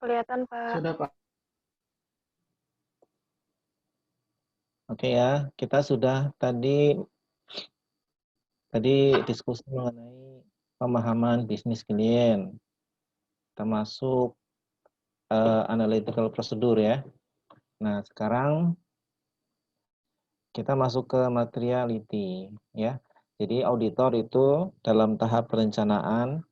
Kelihatan, Pak. Sudah, Pak. Oke ya, kita sudah tadi diskusi mengenai pemahaman bisnis klien, termasuk analytical procedure ya. Nah, sekarang kita masuk ke materiality ya. Jadi auditor itu dalam tahap perencanaan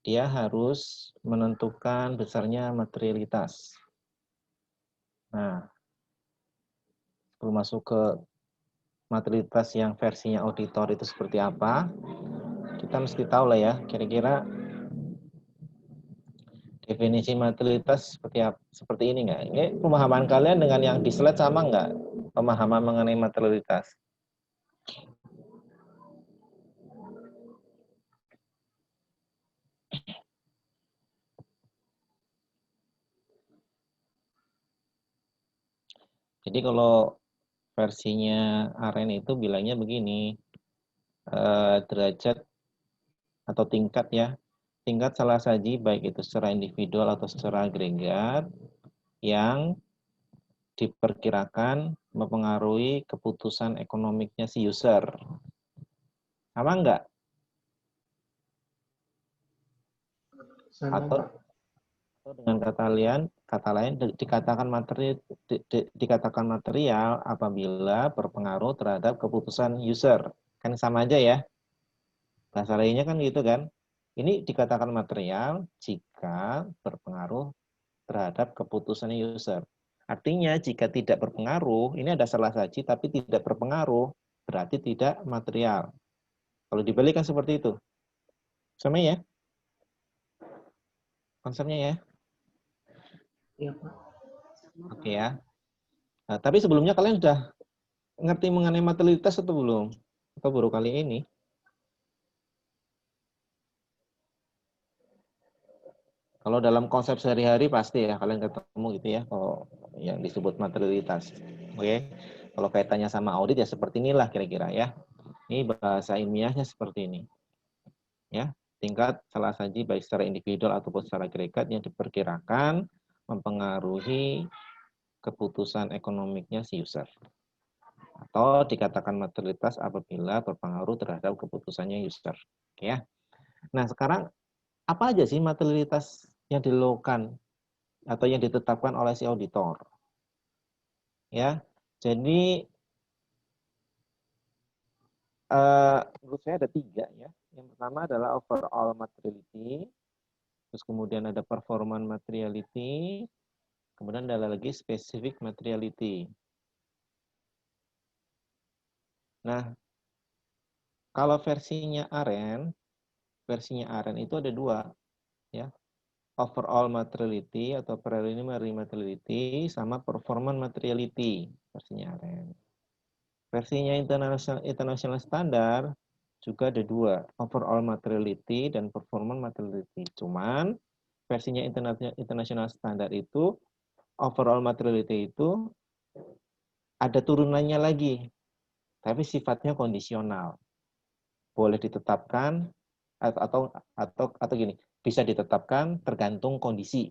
dia harus menentukan besarnya materialitas. Nah, sebelum masuk ke materialitas yang versinya auditor itu seperti apa, kita mesti tahu lah ya, kira-kira definisi materialitas seperti ini nggak? Ini pemahaman kalian dengan yang di slide sama nggak? Pemahaman mengenai materialitas. Jadi kalau versinya AREN itu bilangnya begini, derajat atau tingkat ya, tingkat salah saji baik itu secara individual atau secara agregat yang diperkirakan mempengaruhi keputusan ekonomiknya si user. Sama enggak? Sama, Atau Pak. dengan kata lain dikatakan material apabila berpengaruh terhadap keputusan user. Kan sama aja ya. Bahasa lainnya kan gitu kan. Ini dikatakan material jika berpengaruh terhadap keputusan user. Artinya jika tidak berpengaruh, ini ada salah saji tapi tidak berpengaruh, berarti tidak material. Kalau dibalikan seperti itu. Sama ya? Konsepnya ya? Iya, Pak. Oke ya. Nah, tapi sebelumnya kalian sudah ngerti mengenai materialitas atau belum? Atau baru kali ini? Kalau dalam konsep sehari-hari pasti ya kalian ketemu gitu ya kalau yang disebut materialitas. Oke. Kalau kaitannya sama audit ya seperti inilah kira-kira ya. Ini bahasa ilmiahnya seperti ini. Ya, tingkat salah saji baik secara individual ataupun secara agregat yang diperkirakan mempengaruhi keputusan ekonomiknya si user. Atau dikatakan materialitas apabila berpengaruh terhadap keputusannya user. Oke ya. Nah, sekarang apa aja sih materialitas yang dilakukan atau yang ditetapkan oleh si auditor? Ya. Jadi menurut saya ada 3 ya. Yang pertama adalah overall materiality, terus kemudian ada performance materiality, kemudian ada lagi specific materiality. Nah, kalau versinya AREN itu ada 2 ya. Overall materiality atau preliminary materiality sama performance materiality versinya AREN. Versinya international standard juga ada 2, overall materiality dan performance materiality. Cuman versinya international standard itu overall materiality itu ada turunannya lagi, tapi sifatnya kondisional. Boleh ditetapkan atau gini, bisa ditetapkan tergantung kondisi.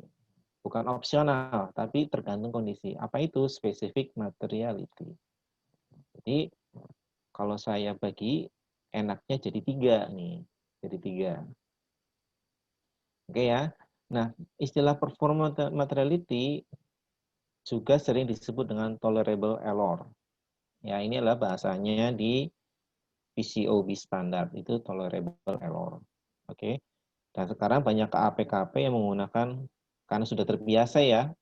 Bukan opsional, tapi tergantung kondisi. Apa itu specific materiality? Jadi kalau saya bagi enaknya jadi 3 nih. Jadi 3. Oke ya. Nah, istilah performance materiality juga sering disebut dengan tolerable error. Ya, ini adalah bahasanya di PCOB standar, itu tolerable error. Oke. Dan sekarang banyak KAP-KAP yang menggunakan, karena sudah terbiasa ya,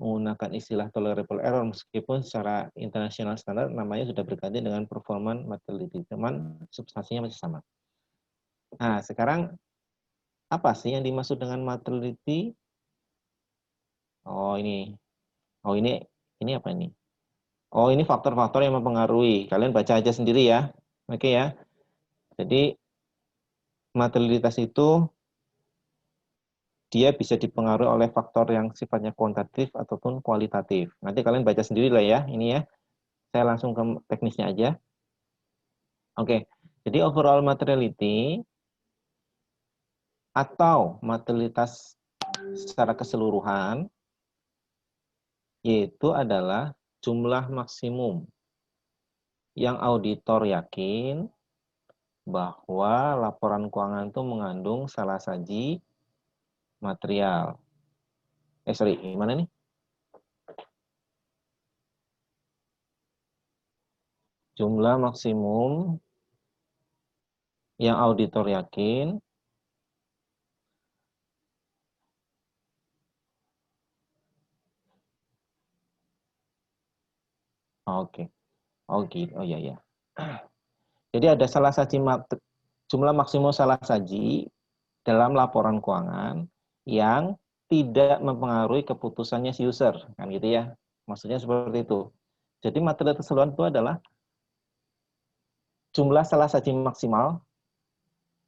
menggunakan istilah tolerable error, meskipun secara international standard namanya sudah berganti dengan performance materiality, cuman substansinya masih sama. Nah, sekarang apa sih yang dimaksud dengan materiality? Oh, ini. Oh, ini apa ini? Oh, ini faktor-faktor yang mempengaruhi. Kalian baca aja sendiri ya. Oke ya. Jadi materialitas itu dia bisa dipengaruhi oleh faktor yang sifatnya kuantitatif ataupun kualitatif. Nanti kalian baca sendiri lah ya, ini ya. Saya langsung ke teknisnya aja. Oke, jadi overall materiality atau materialitas secara keseluruhan, yaitu adalah jumlah maksimum yang auditor yakin bahwa laporan keuangan itu mengandung salah saji material. Gimana nih? Jumlah maksimum yang auditor yakin oke. Oh gitu. Oh iya ya. Jadi ada salah saji jumlah maksimum salah saji dalam laporan keuangan yang tidak mempengaruhi keputusannya si user, kan gitu ya. Maksudnya seperti itu. Jadi materi keseluruhan itu adalah jumlah salah saji maksimal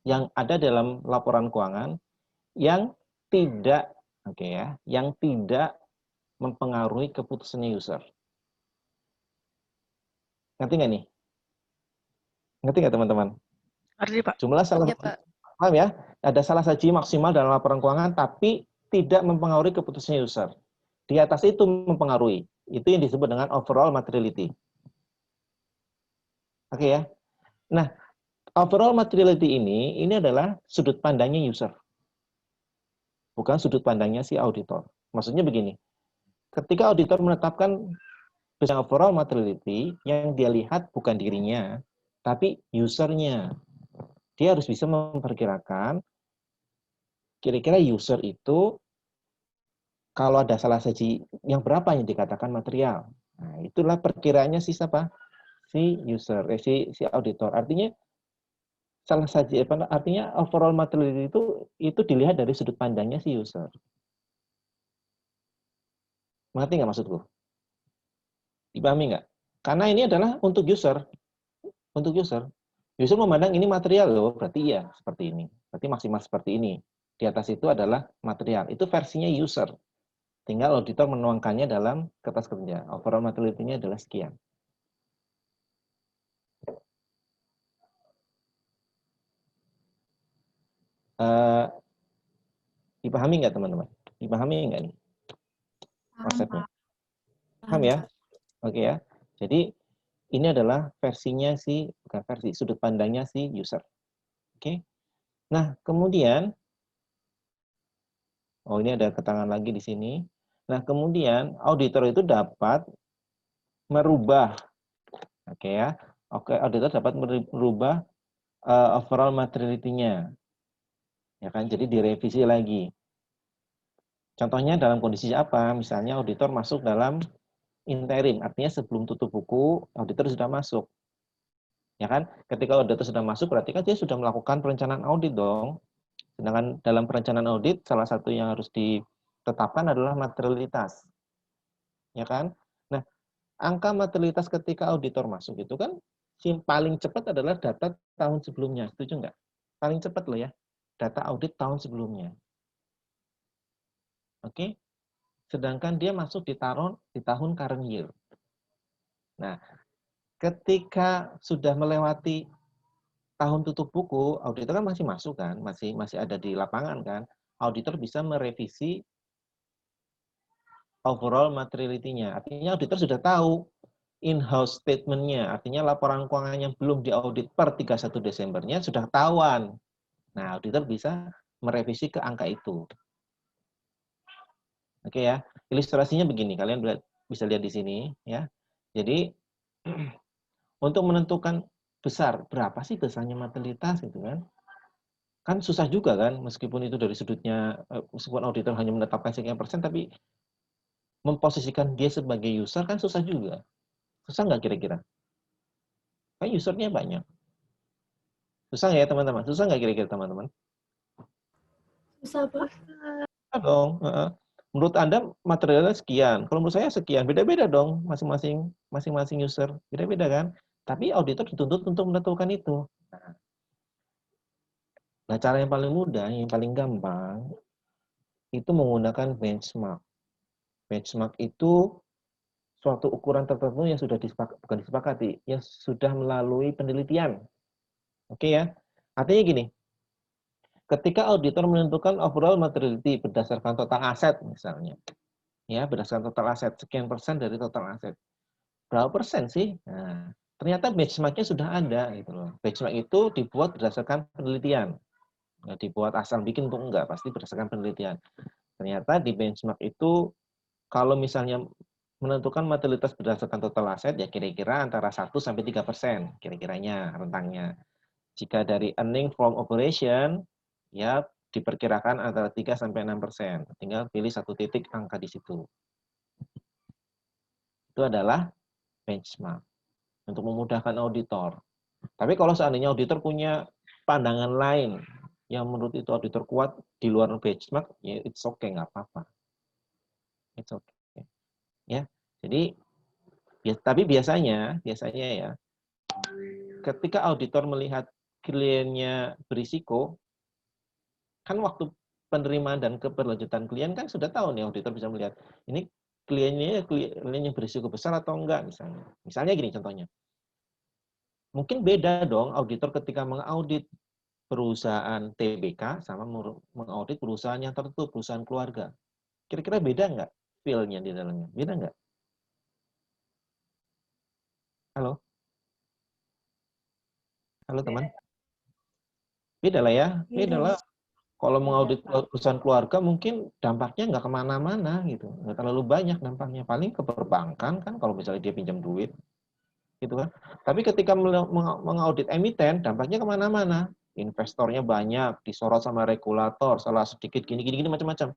yang ada dalam laporan keuangan yang tidak yang tidak mempengaruhi keputusannya user. Ngerti nggak nih? Ngerti nggak teman-teman? Ngerti, Pak. Jumlah salah paham ya? Ada salah saji maksimal dalam laporan keuangan tapi tidak mempengaruhi keputusannya user. Di atas itu mempengaruhi. Itu yang disebut dengan overall materiality. Oke ya. Nah, overall materiality ini adalah sudut pandangnya user. Bukan sudut pandangnya si auditor. Maksudnya begini. Ketika auditor menetapkan overall materiality, yang dia lihat bukan dirinya, tapi usernya. Dia harus bisa memperkirakan kira-kira user itu kalau ada salah saji yang berapa yang dikatakan material. Nah, itulah perkiraannya si siapa? Si user, si auditor. Artinya salah saji artinya overall materiality itu dilihat dari sudut pandangnya si user. Mengerti nggak maksudku? Dipahami nggak? Karena ini adalah untuk user. Untuk user. User memandang ini material loh, berarti iya seperti ini. Berarti maksimal seperti ini. Di atas itu adalah material. Itu versinya user. Tinggal auditor menuangkannya dalam kertas kerja. Overall materiality-nya adalah sekian. Dipahami nggak teman-teman? Dipahami nggak nih konsepnya? Paham ya? Oke ya. Jadi ini adalah versinya bukan versi, sudut pandangnya si user. Oke. Nah, kemudian ini ada keterangan lagi di sini. Nah, kemudian auditor itu dapat merubah auditor dapat merubah overall materiality-nya. Ya kan? Jadi direvisi lagi. Contohnya dalam kondisi apa? Misalnya auditor masuk dalam interim, artinya sebelum tutup buku, auditor sudah masuk. Ya kan? Ketika auditor sudah masuk, berarti kan dia sudah melakukan perencanaan audit dong. Sedangkan dalam perencanaan audit, salah satu yang harus ditetapkan adalah materialitas. Ya kan? Nah, angka materialitas ketika auditor masuk itu kan paling cepat adalah data tahun sebelumnya. Setuju nggak? Paling cepat loh ya. Data audit tahun sebelumnya. Oke? Sedangkan dia masuk di tahun current year. Nah, ketika sudah melewati tahun tutup buku, auditor kan masih masuk kan, masih ada di lapangan kan. Auditor bisa merevisi overall materiality-nya. Artinya auditor sudah tahu in-house statement-nya, artinya laporan keuangan yang belum diaudit per 31 Desembernya sudah ketahuan. Nah, auditor bisa merevisi ke angka itu. Oke ya, ilustrasinya begini, kalian bisa lihat di sini ya. Jadi untuk menentukan berapa sih besarnya materialitas gitu kan? Kan susah juga kan, meskipun itu dari sudutnya, meskipun auditor hanya menetapkan sekian persen, tapi memposisikan dia sebagai user kan susah juga. Susah nggak kira-kira? Kan usernya banyak. Susah nggak ya teman-teman? Susah nggak kira-kira teman-teman? Susah, Pak. Susah dong. Menurut Anda materialnya sekian, kalau menurut saya sekian, beda-beda dong masing-masing user, beda-beda kan? Tapi auditor dituntut untuk menentukan itu. Nah, cara yang paling mudah, yang paling gampang, itu menggunakan benchmark. Benchmark itu suatu ukuran tertentu yang sudah bukan disepakati, yang sudah melalui penelitian. Oke ya? Artinya gini, ketika auditor menentukan overall materiality berdasarkan total aset misalnya, ya berdasarkan total aset sekian persen dari total aset, berapa persen sih? Nah, ternyata benchmark-nya sudah ada gitu loh. Benchmark itu dibuat berdasarkan penelitian, nggak dibuat asal bikin tuh enggak, pasti berdasarkan penelitian. Ternyata di benchmark itu kalau misalnya menentukan materialitas berdasarkan total aset ya kira-kira antara 1 sampai 3% kira-kiranya rentangnya. Jika dari earning from operation ya diperkirakan antara 3 sampai 6%. Tinggal pilih satu titik angka di situ. Itu adalah benchmark untuk memudahkan auditor. Tapi kalau seandainya auditor punya pandangan lain yang menurut itu auditor kuat di luar benchmark, ya it's okay, nggak apa-apa. It's okay. Ya, jadi tapi biasanya ya, ketika auditor melihat kliennya berisiko, kan waktu penerimaan dan keberlanjutan klien kan sudah tahu nih auditor bisa melihat ini kliennya berisiko besar atau enggak misalnya. Misalnya gini contohnya. Mungkin beda dong auditor ketika mengaudit perusahaan TBK sama mengaudit perusahaan yang tertutup, perusahaan keluarga. Kira-kira beda nggak feel-nya di dalamnya? Beda nggak? Halo? Halo teman? Beda lah ya? Beda lah. Kalau mengaudit perusahaan keluarga mungkin dampaknya nggak kemana-mana gitu. Nggak terlalu banyak dampaknya. Paling ke perbankan kan kalau misalnya dia pinjam duit. Gitu kan. Tapi ketika mengaudit emiten, dampaknya kemana-mana. Investornya banyak, disorot sama regulator, salah sedikit gini-gini macam-macam.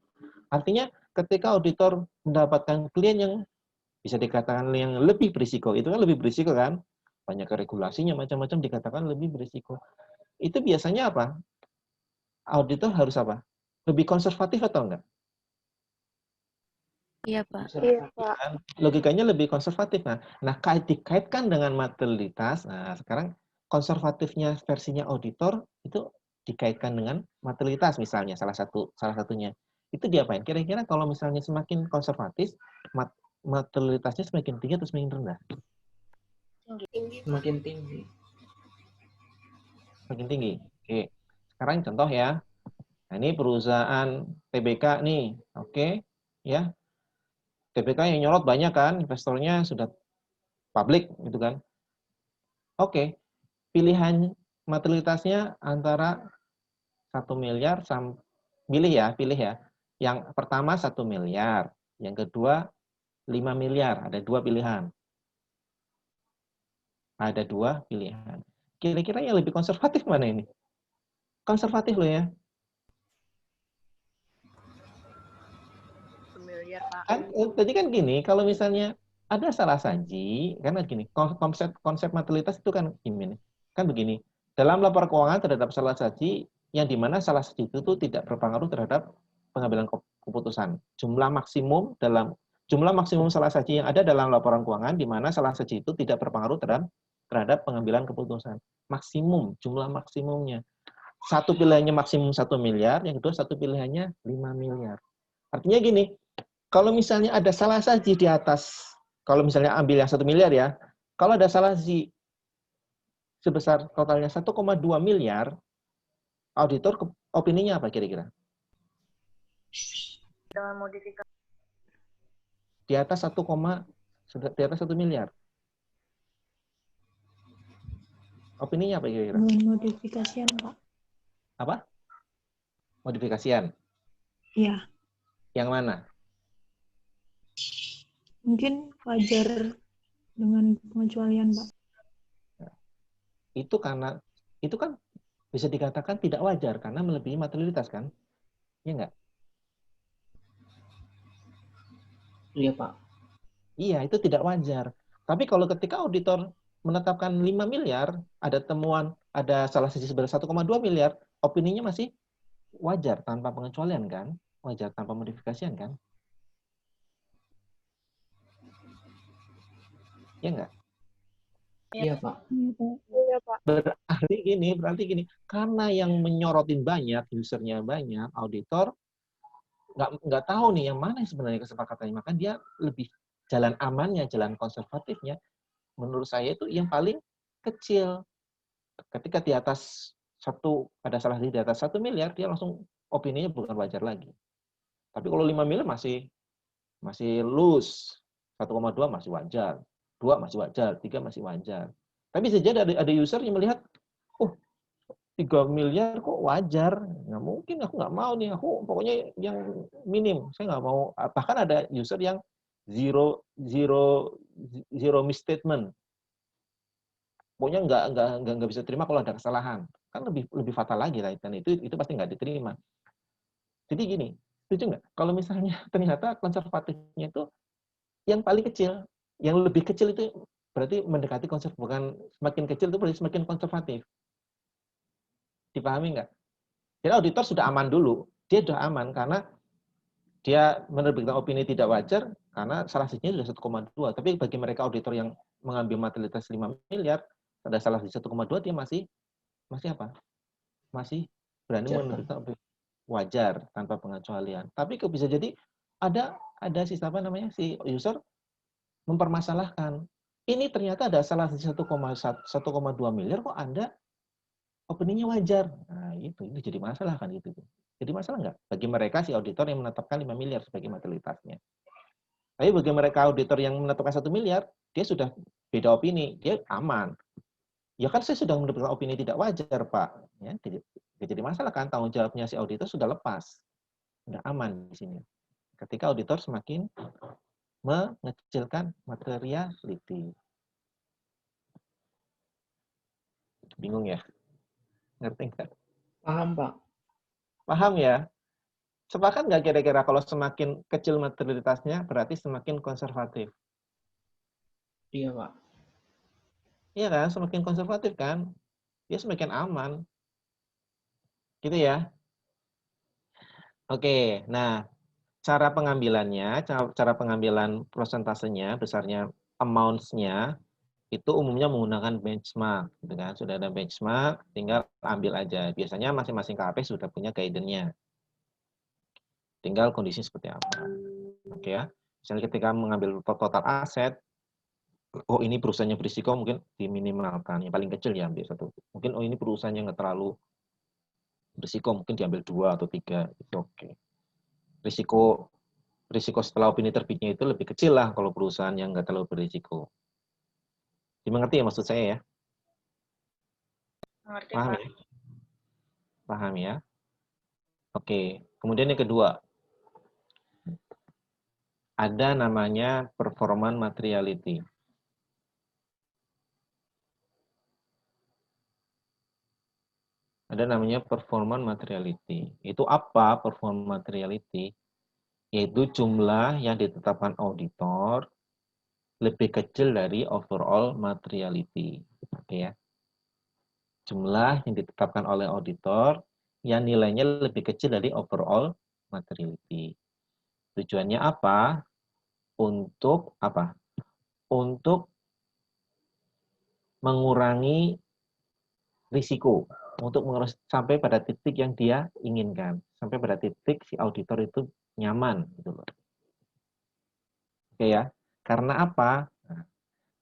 Artinya ketika auditor mendapatkan klien yang bisa dikatakan yang lebih berisiko, itu kan lebih berisiko kan? Banyak regulasinya macam-macam dikatakan lebih berisiko. Itu biasanya apa? Auditor harus apa? Lebih konservatif atau enggak? Iya, Pak. Logikanya lebih konservatif. Nah dikaitkan dengan materialitas. Nah, sekarang konservatifnya versinya auditor itu dikaitkan dengan materialitas misalnya salah satunya. Itu diapain? Kira-kira kalau misalnya semakin konservatif, materialitasnya semakin tinggi atau semakin rendah? Semakin tinggi. Semakin tinggi. Oke. Sekarang contoh ya. Nah, ini perusahaan TBK nih. Oke. Ya. TBK yang nyorot banyak kan, investornya sudah publik gitu kan. Oke. Pilihan materialitasnya antara 1 miliar pilih ya. Yang pertama 1 miliar, yang kedua 5 miliar, ada dua pilihan. Ada dua pilihan. Kira-kira yang lebih konservatif mana ini? Konservatif loh ya. Familiar, Pak. Kan, tadi kan gini, kalau misalnya ada salah saji, karena gini, konsep materialitas itu kan gini, kan begini. Dalam laporan keuangan terhadap salah saji, yang dimana salah saji itu tidak berpengaruh terhadap pengambilan keputusan. Jumlah maksimum salah saji yang ada dalam laporan keuangan, di mana salah saji itu tidak berpengaruh terhadap pengambilan keputusan. Maksimum, jumlah maksimumnya. Satu pilihannya maksimum 1 miliar, yang kedua satu pilihannya 5 miliar. Artinya gini, kalau misalnya ada salah saji di atas, kalau misalnya ambil yang 1 miliar ya, kalau ada salah saji sebesar totalnya 1,2 miliar, auditor opininya apa kira-kira? Dengan modifikasi. Di atas 1 miliar. Opininya apa kira-kira? Modifikasian, Pak. Apa? Modifikasian. Iya. Yang mana? Mungkin wajar dengan pengecualian, Pak. Itu kan bisa dikatakan tidak wajar karena melebihi materialitas kan? Iya enggak? Iya, Pak. Iya, itu tidak wajar. Tapi kalau ketika auditor menetapkan 5 miliar, ada temuan, ada salah satu sebesar 1,2 miliar, opininya masih wajar tanpa pengecualian kan? Wajar tanpa modifikasian kan? Ya enggak? Iya, Pak. Iya, Pak. Berarti gini, karena yang menyorotin banyak, usernya banyak, auditor nggak tahu nih yang mana sebenarnya kesepakatannya, maka dia lebih jalan amannya, jalan konservatifnya, menurut saya itu yang paling kecil. Ketika di atas ada salah di atas 1 miliar, dia langsung opininya bukan wajar lagi. Tapi kalau 5 miliar masih loose. 1,2 masih wajar, 2 masih wajar, 3 masih wajar. Tapi bisa jadi ada user yang melihat, oh 3 miliar kok wajar, nggak mungkin, aku nggak mau nih, aku pokoknya yang minim, saya nggak mau. Bahkan ada user yang zero misstatement, pokoknya nggak bisa terima kalau ada kesalahan, kan lebih fatal lagi lah, dan itu pasti nggak diterima. Jadi gini, setuju nggak? Kalau misalnya ternyata konservatifnya itu yang paling kecil, yang lebih kecil itu berarti mendekati bukan semakin kecil itu berarti semakin konservatif. Dipahami nggak? Jadi auditor sudah aman dulu, dia sudah aman karena dia menerbitkan opini tidak wajar karena salah satunya sudah 1,2. Tapi bagi mereka auditor yang mengambil materialitas 5 miliar, ada salah di 1,2, dia masih apa? Masih berani menerbitkan opini wajar tanpa pengecualian. Tapi bisa jadi ada si user mempermasalahkan. Ini ternyata ada salah di 1,2 miliar kok Anda opininya wajar. Nah, itu jadi masalah kan gitu. Jadi masalah nggak? Bagi mereka si auditor yang menetapkan 5 miliar sebagai materialitasnya. Tapi bagi mereka auditor yang menetapkan 1 miliar, dia sudah beda opini, dia aman. Ya kan saya sudah menetapkan opini tidak wajar, Pak. Ya, jadi masalah kan, tanggung jawabnya si auditor sudah lepas. Sudah aman di sini. Ketika auditor semakin mengecilkan materiality. Bingung ya? Ngerti nggak? Paham, Pak. Paham ya? Sepakat nggak kira-kira kalau semakin kecil materialitasnya berarti semakin konservatif? Iya, Pak. Iya kan? Semakin konservatif kan? Dia semakin aman. Gitu ya? Oke, nah cara pengambilannya, cara pengambilan prosentasenya, besarnya amounts-nya, itu umumnya menggunakan benchmark, gitu kan? Sudah ada benchmark, tinggal ambil aja. Biasanya masing-masing KAP sudah punya guidance-nya. Tinggal kondisi seperti apa. Oke ya. Misalnya ketika mengambil total aset, oh ini perusahaannya berisiko, mungkin diminimalkan. Yang paling kecil diambil 1. Mungkin oh ini perusahaannya nggak terlalu berisiko, mungkin diambil 2 atau 3. Itu oke. Risiko setelah opini terbitnya itu lebih kecil lah kalau perusahaan yang nggak terlalu berisiko. Dimengerti ya maksud saya ya? Mengerti, Paham Pak. ya? Paham ya? Oke. Kemudian yang kedua, ada namanya performance materiality. Ada namanya performance materiality. Itu apa performance materiality? Yaitu jumlah yang ditetapkan auditor lebih kecil dari overall materiality. Oke ya. Jumlah yang ditetapkan oleh auditor yang nilainya lebih kecil dari overall materiality. Tujuannya apa? Untuk apa? Untuk mengurangi risiko, untuk sampai pada titik yang dia inginkan, sampai pada titik si auditor itu nyaman gitu loh. Oke ya. Karena apa? Nah,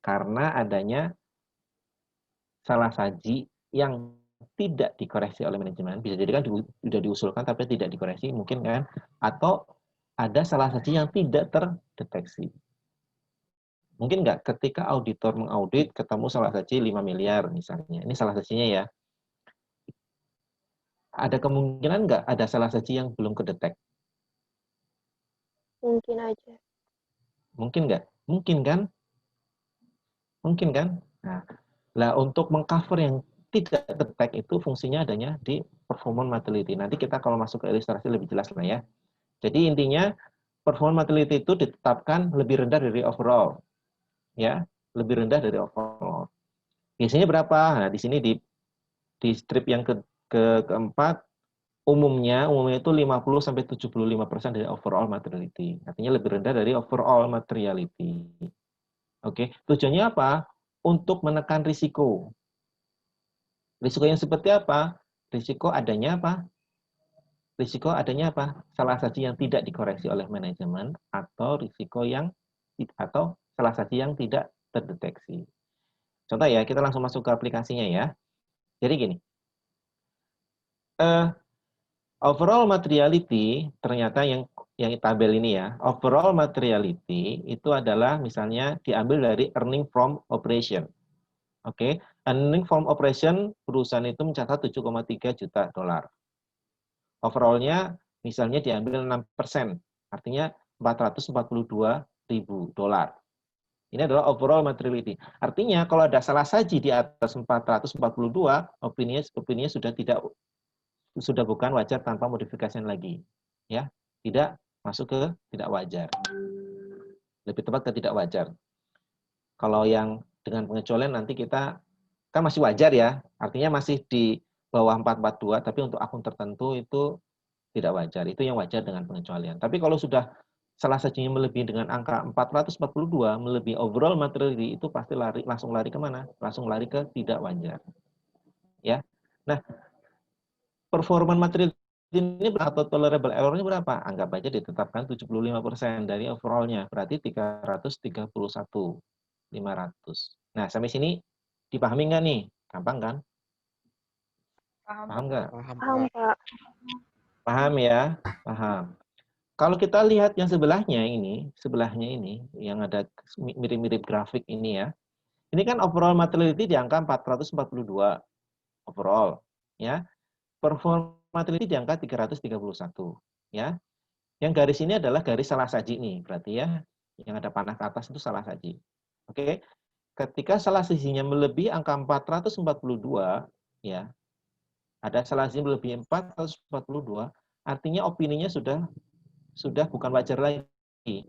karena adanya salah saji yang tidak dikoreksi oleh manajemen, bisa jadi kan sudah diusulkan tapi tidak dikoreksi mungkin kan, atau ada salah saji yang tidak terdeteksi. Mungkin nggak ketika auditor mengaudit ketemu salah saji 5 miliar misalnya, ini salah sajinya ya, ada kemungkinan nggak ada salah saji yang belum kedetek? Mungkin aja. Mungkin nggak? Mungkin kan? Mungkin kan? Nah, untuk mengcover yang tidak kedetek itu fungsinya adanya di performance materiality. Nanti kita kalau masuk ke ilustrasi lebih jelas lah ya. Jadi intinya performance materiality itu ditetapkan lebih rendah dari overall. Ya, lebih rendah dari overall. Biasanya berapa? Nah, di sini di strip yang keempat umumnya itu 50 sampai 75% dari overall materiality. Artinya lebih rendah dari overall materiality. Oke, tujuannya apa? Untuk menekan risiko. Risiko yang seperti apa? Risiko adanya apa? Risiko adanya apa? Salah satu yang tidak dikoreksi oleh manajemen atau salah satu yang tidak terdeteksi. Contoh ya, kita langsung masuk ke aplikasinya ya. Jadi gini, Overall materiality ternyata yang tabel ini ya, overall materiality itu adalah misalnya diambil dari earning from operation. Oke, earning from operation perusahaan itu mencatat 7,3 juta dolar. Overall-nya misalnya diambil 6%, artinya 442.000 dolar. Ini adalah overall materiality. Artinya kalau ada salah saji di atas 442, opininya sudah bukan wajar tanpa modifikasi lagi. Ya, tidak masuk ke tidak wajar. Lebih tepat ke tidak wajar. Kalau yang dengan pengecualian nanti kita kan masih wajar ya, artinya masih di bawah 442, tapi untuk akun tertentu itu tidak wajar. Itu yang wajar dengan pengecualian. Tapi kalau sudah salah satunya melebihi dengan angka 442, melebihi overall materiality, itu pasti langsung lari kemana? Langsung lari ke tidak wajar. Ya. Nah, performa material ini atau tolerable error-nya berapa? Anggap aja ditetapkan 75% dari overall-nya, berarti 331.500. Nah, sampai sini dipahami nggak nih? Gampang kan? Paham nggak? Paham, Pak. Paham ya? Paham. Kalau kita lihat yang sebelahnya ini yang ada mirip-mirip grafik ini ya. Ini kan overall materiality di angka 442 overall, ya. Perform materiality di angka 331, ya. Yang garis ini adalah garis salah saji nih, berarti ya. Yang ada panah ke atas itu salah saji. Oke. Ketika salah sajinya melebihi angka 442, ya. Ada salah saji melebihi 442, artinya opininya sudah bukan wajar lagi.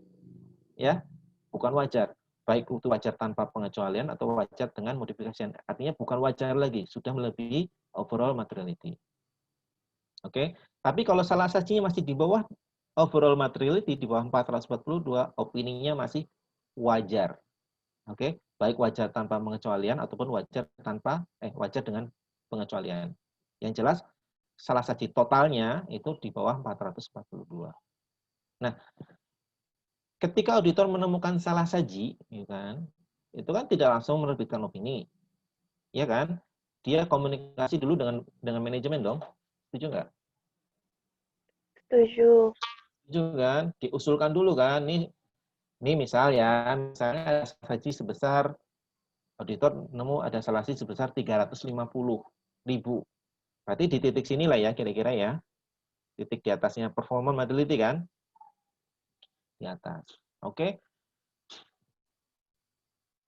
Ya, bukan wajar. Baik itu wajar tanpa pengecualian atau wajar dengan modifikasi. Artinya bukan wajar lagi, sudah melebihi overall materiality. Oke, tapi kalau salah sajinya masih di bawah overall materiality, di bawah 442, opininya masih wajar. Oke, baik wajar tanpa pengecualian ataupun wajar dengan pengecualian. Yang jelas salah saji totalnya itu di bawah 442. Nah, ketika auditor menemukan salah saji, itu kan tidak langsung menerbitkan opini, ya kan? Dia komunikasi dulu dengan manajemen dong, setuju nggak? Setuju. Setuju kan? Diusulkan dulu kan? Ini misalnya ada salah saji sebesar, auditor nemu ada salah saji sebesar 350.000. Berarti di titik sinilah ya kira-kira ya, titik di atasnya performa materiality kan? Di atas. Oke.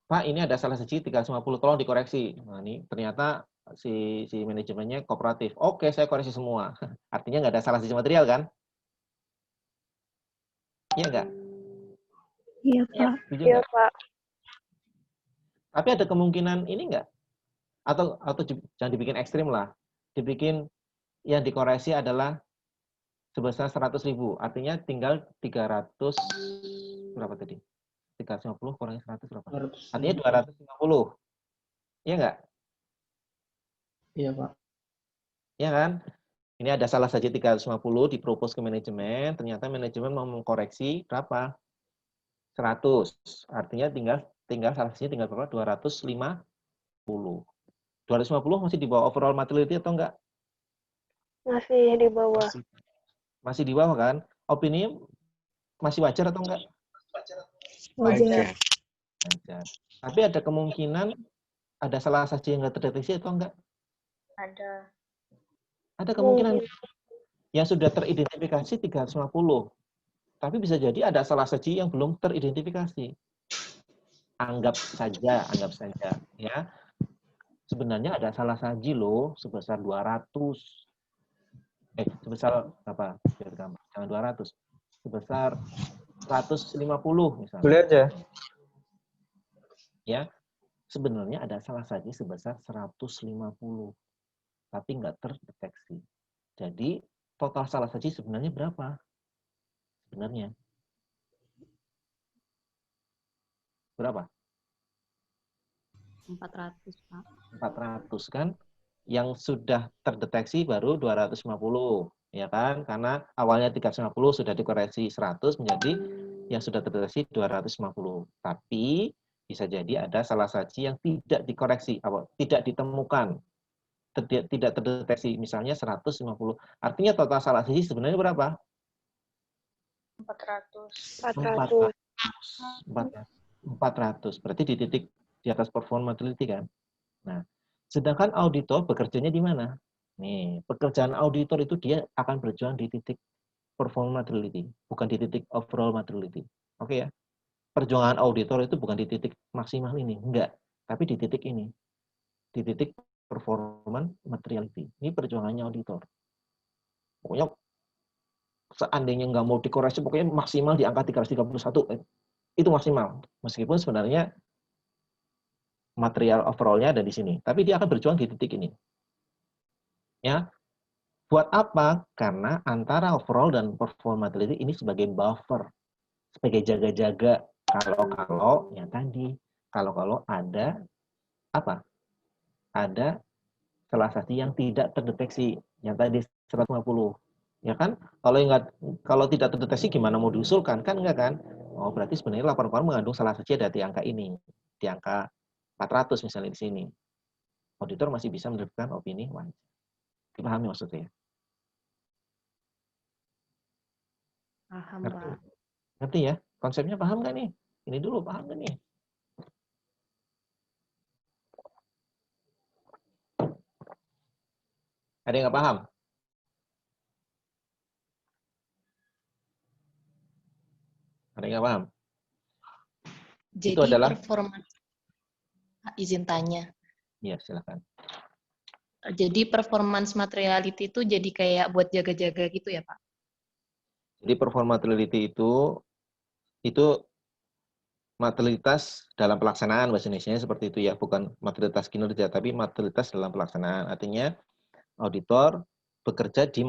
Pak, ini ada salah saji 350, tolong dikoreksi. Nah, ini ternyata si manajemennya kooperatif. Oke, saya koreksi semua. Artinya nggak ada salah saji material kan? Iya nggak? Iya, Pak. Iya, Pak. Tapi ada kemungkinan ini nggak? Atau jangan dibikin ekstrim lah. Dibikin yang dikoreksi adalah sebesar 100.000. Artinya tinggal 300 berapa tadi? 350 kurangi 100 berapa? Artinya 250. Iya nggak? Iya, Pak. Iya kan? Ini ada salah saji 350 dipropos ke manajemen, ternyata manajemen mau mengkoreksi berapa? 100. Artinya tinggal salah sajinya tinggal berapa? 250. 250 masih di bawah overall materiality atau enggak? Masih di bawah. Masih di bawah kan? Opini masih wajar atau enggak? Wajar. Wajar. Tapi ada kemungkinan ada salah saji yang enggak terdeteksi atau enggak? Ada. Ada kemungkinan yang sudah teridentifikasi 350. Tapi bisa jadi ada salah saji yang belum teridentifikasi. Anggap saja ya. Sebenarnya ada salah saji loh sebesar 200. Sebesar apa? Jangan 200. Sebesar 150 misalnya. Boleh aja. Ya. Sebenarnya ada salah saji sebesar 150. Tapi nggak terdeteksi. Jadi total salah saji sebenarnya berapa? Sebenarnya berapa? 400, Pak. 400 kan? Yang sudah terdeteksi baru 250, ya kan? Karena awalnya 350 sudah dikoreksi 100 menjadi yang sudah terdeteksi 250. Tapi bisa jadi ada salah saji yang tidak dikoreksi, tidak ditemukan. tidak terdeteksi, misalnya 150. Artinya total salah siji sebenarnya berapa? 400. 400. 400. Berarti di titik di atas performa teliti kan. Nah, sedangkan auditor bekerjanya di mana? Nih, pekerjaan auditor itu dia akan berjuang di titik performa teliti, bukan di titik overall materiality. Oke ya? Perjuangan auditor itu bukan di titik maksimal ini, enggak. Tapi di titik ini. Di titik performance materiality. Ini perjuangannya auditor. Pokoknya seandainya nggak mau dikoreksi, pokoknya maksimal di angka 331. Itu maksimal. Meskipun sebenarnya material overall-nya ada di sini. Tapi dia akan berjuang di titik ini. Ya. Buat apa? Karena antara overall dan performance materiality ini sebagai buffer. Sebagai jaga-jaga. Kalau yang tadi. Kalau ada apa? Ada salah satu yang tidak terdeteksi, yang tadi 150, ya kan? Kalau tidak terdeteksi gimana mau diusulkan, kan enggak kan? Oh, berarti sebenarnya laporan mengandung salah satu ada di angka ini, di angka 400 misalnya di sini. Auditor masih bisa menerbitkan opini wajar. Dipahami maksudnya? Paham, Ngerti? Pak. Ngerti ya? Konsepnya paham nggak nih? Ini dulu paham nggak nih? Ada yang nggak paham? Ada yang nggak paham? Jadi Itu adalah, performance, izin tanya. ya silakan. Jadi performance materiality itu jadi kayak buat jaga-jaga gitu ya, Pak? Jadi performa materiality itu materialitas dalam pelaksanaan, bahasa Indonesianya seperti itu ya, bukan materialitas kinerja, tapi materialitas dalam pelaksanaan. Artinya auditor bekerja di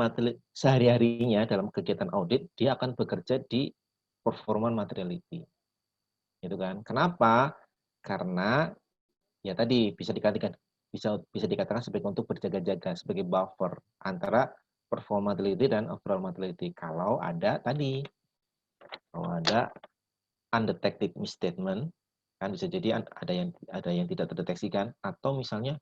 sehari-harinya dalam kegiatan audit, dia akan bekerja di performance materiality. Gitu kan? Kenapa? Karena ya tadi bisa dikatakan sebagai untuk berjaga-jaga, sebagai buffer antara performance materiality dan overall materiality. Kalau ada undetected misstatement, kan bisa jadi ada yang tidak terdeteksi kan, atau misalnya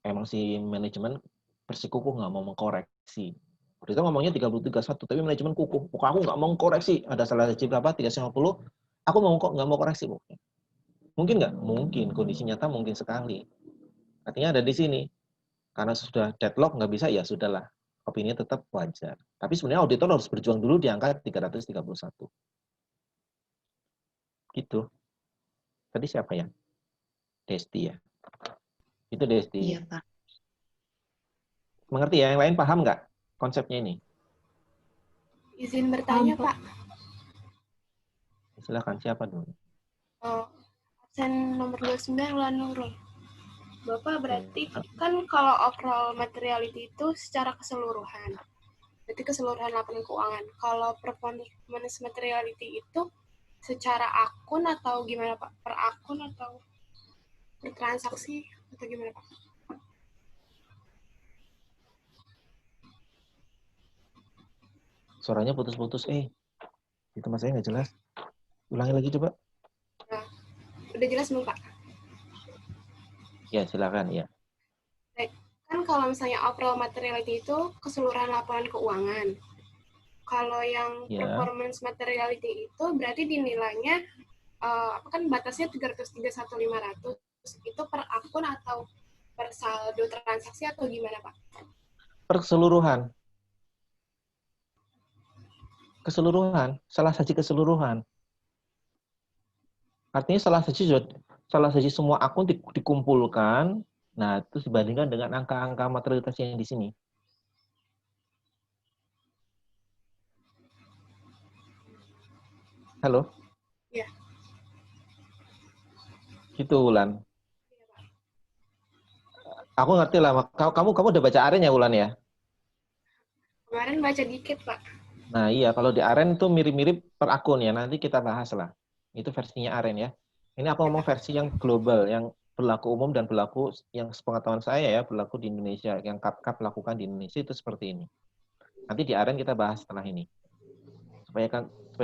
emang si manajemen bersikukuh nggak mau mengkoreksi. Kita ngomongnya 30-31, tapi manajemen kukuh. Pokoknya aku nggak mau mengkoreksi. Ada salah satu berapa? 350. Aku nggak mau koreksi. Mungkin nggak? Mungkin. Kondisi nyata mungkin sekali. Artinya ada di sini. Karena sudah deadlock nggak bisa, ya sudahlah. Opini tetap wajar. Tapi sebenarnya auditor harus berjuang dulu di angka 331. Gitu. Tadi siapa ya? Desti ya? Itu Desti. Iya, Pak. Mengerti ya? Yang lain paham nggak konsepnya ini? Izin bertanya, Pak. Silakan, siapa dulu? Absen nomor 29, Wulan Nurul. Bapak berarti kan kalau overall materiality itu secara keseluruhan. Berarti keseluruhan laporan keuangan. Kalau performance materiality itu secara akun atau gimana, Pak? Per akun atau per transaksi atau gimana, Pak? Suaranya putus-putus. Itu mas saya nggak jelas. Ulangi lagi coba. Nah, udah jelas belum, Pak? Ya, silakan ya. Baik. Kan kalau misalnya overall materiality itu keseluruhan laporan keuangan. Kalau yang performance materiality itu berarti dinilainya kan batasnya 331.500. Itu per akun atau per saldo transaksi atau gimana, Pak? Per keseluruhan. Keseluruhan, salah satu keseluruhan. Artinya salah satu semua akun dikumpulkan, nah terus dibandingkan dengan angka-angka materialitas yang di sini. Halo? Iya. Gitu, Wulan. Aku ngerti lah. Kamu udah baca Aren ya, Wulan ya? Kemarin baca dikit, Pak. Nah iya, kalau di Aren tuh mirip-mirip per akun ya. Nanti kita bahas lah. Itu versinya Aren ya. Ini aku ngomong versi yang global, yang berlaku umum dan berlaku yang sepengetahuan saya ya, berlaku di Indonesia. Yang KAP lakukan di Indonesia itu seperti ini. Nanti di Aren kita bahas setelah ini. Supaya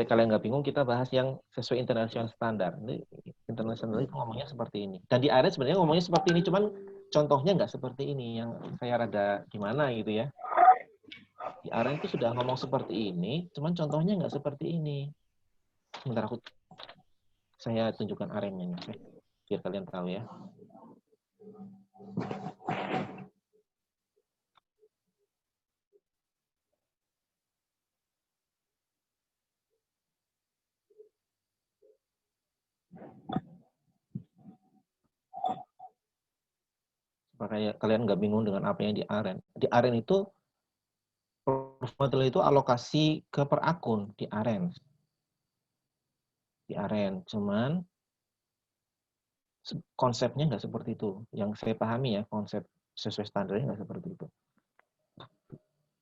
kalian nggak bingung, kita bahas yang sesuai international standar. Ini international itu ngomongnya seperti ini. Dan di Aren sebenarnya ngomongnya seperti ini, cuman contohnya nggak seperti ini, yang saya rada gimana gitu ya. Di aren itu sudah ngomong seperti ini, cuman contohnya nggak seperti ini. Sebentar saya tunjukkan arennya nih, biar kalian tahu ya. Supaya kalian nggak bingung dengan apa yang di aren. Di aren itu performance itu alokasi ke per akun di aren. Di aren, cuman konsepnya nggak seperti itu. Yang saya pahami ya, konsep sesuai standarnya nggak seperti itu.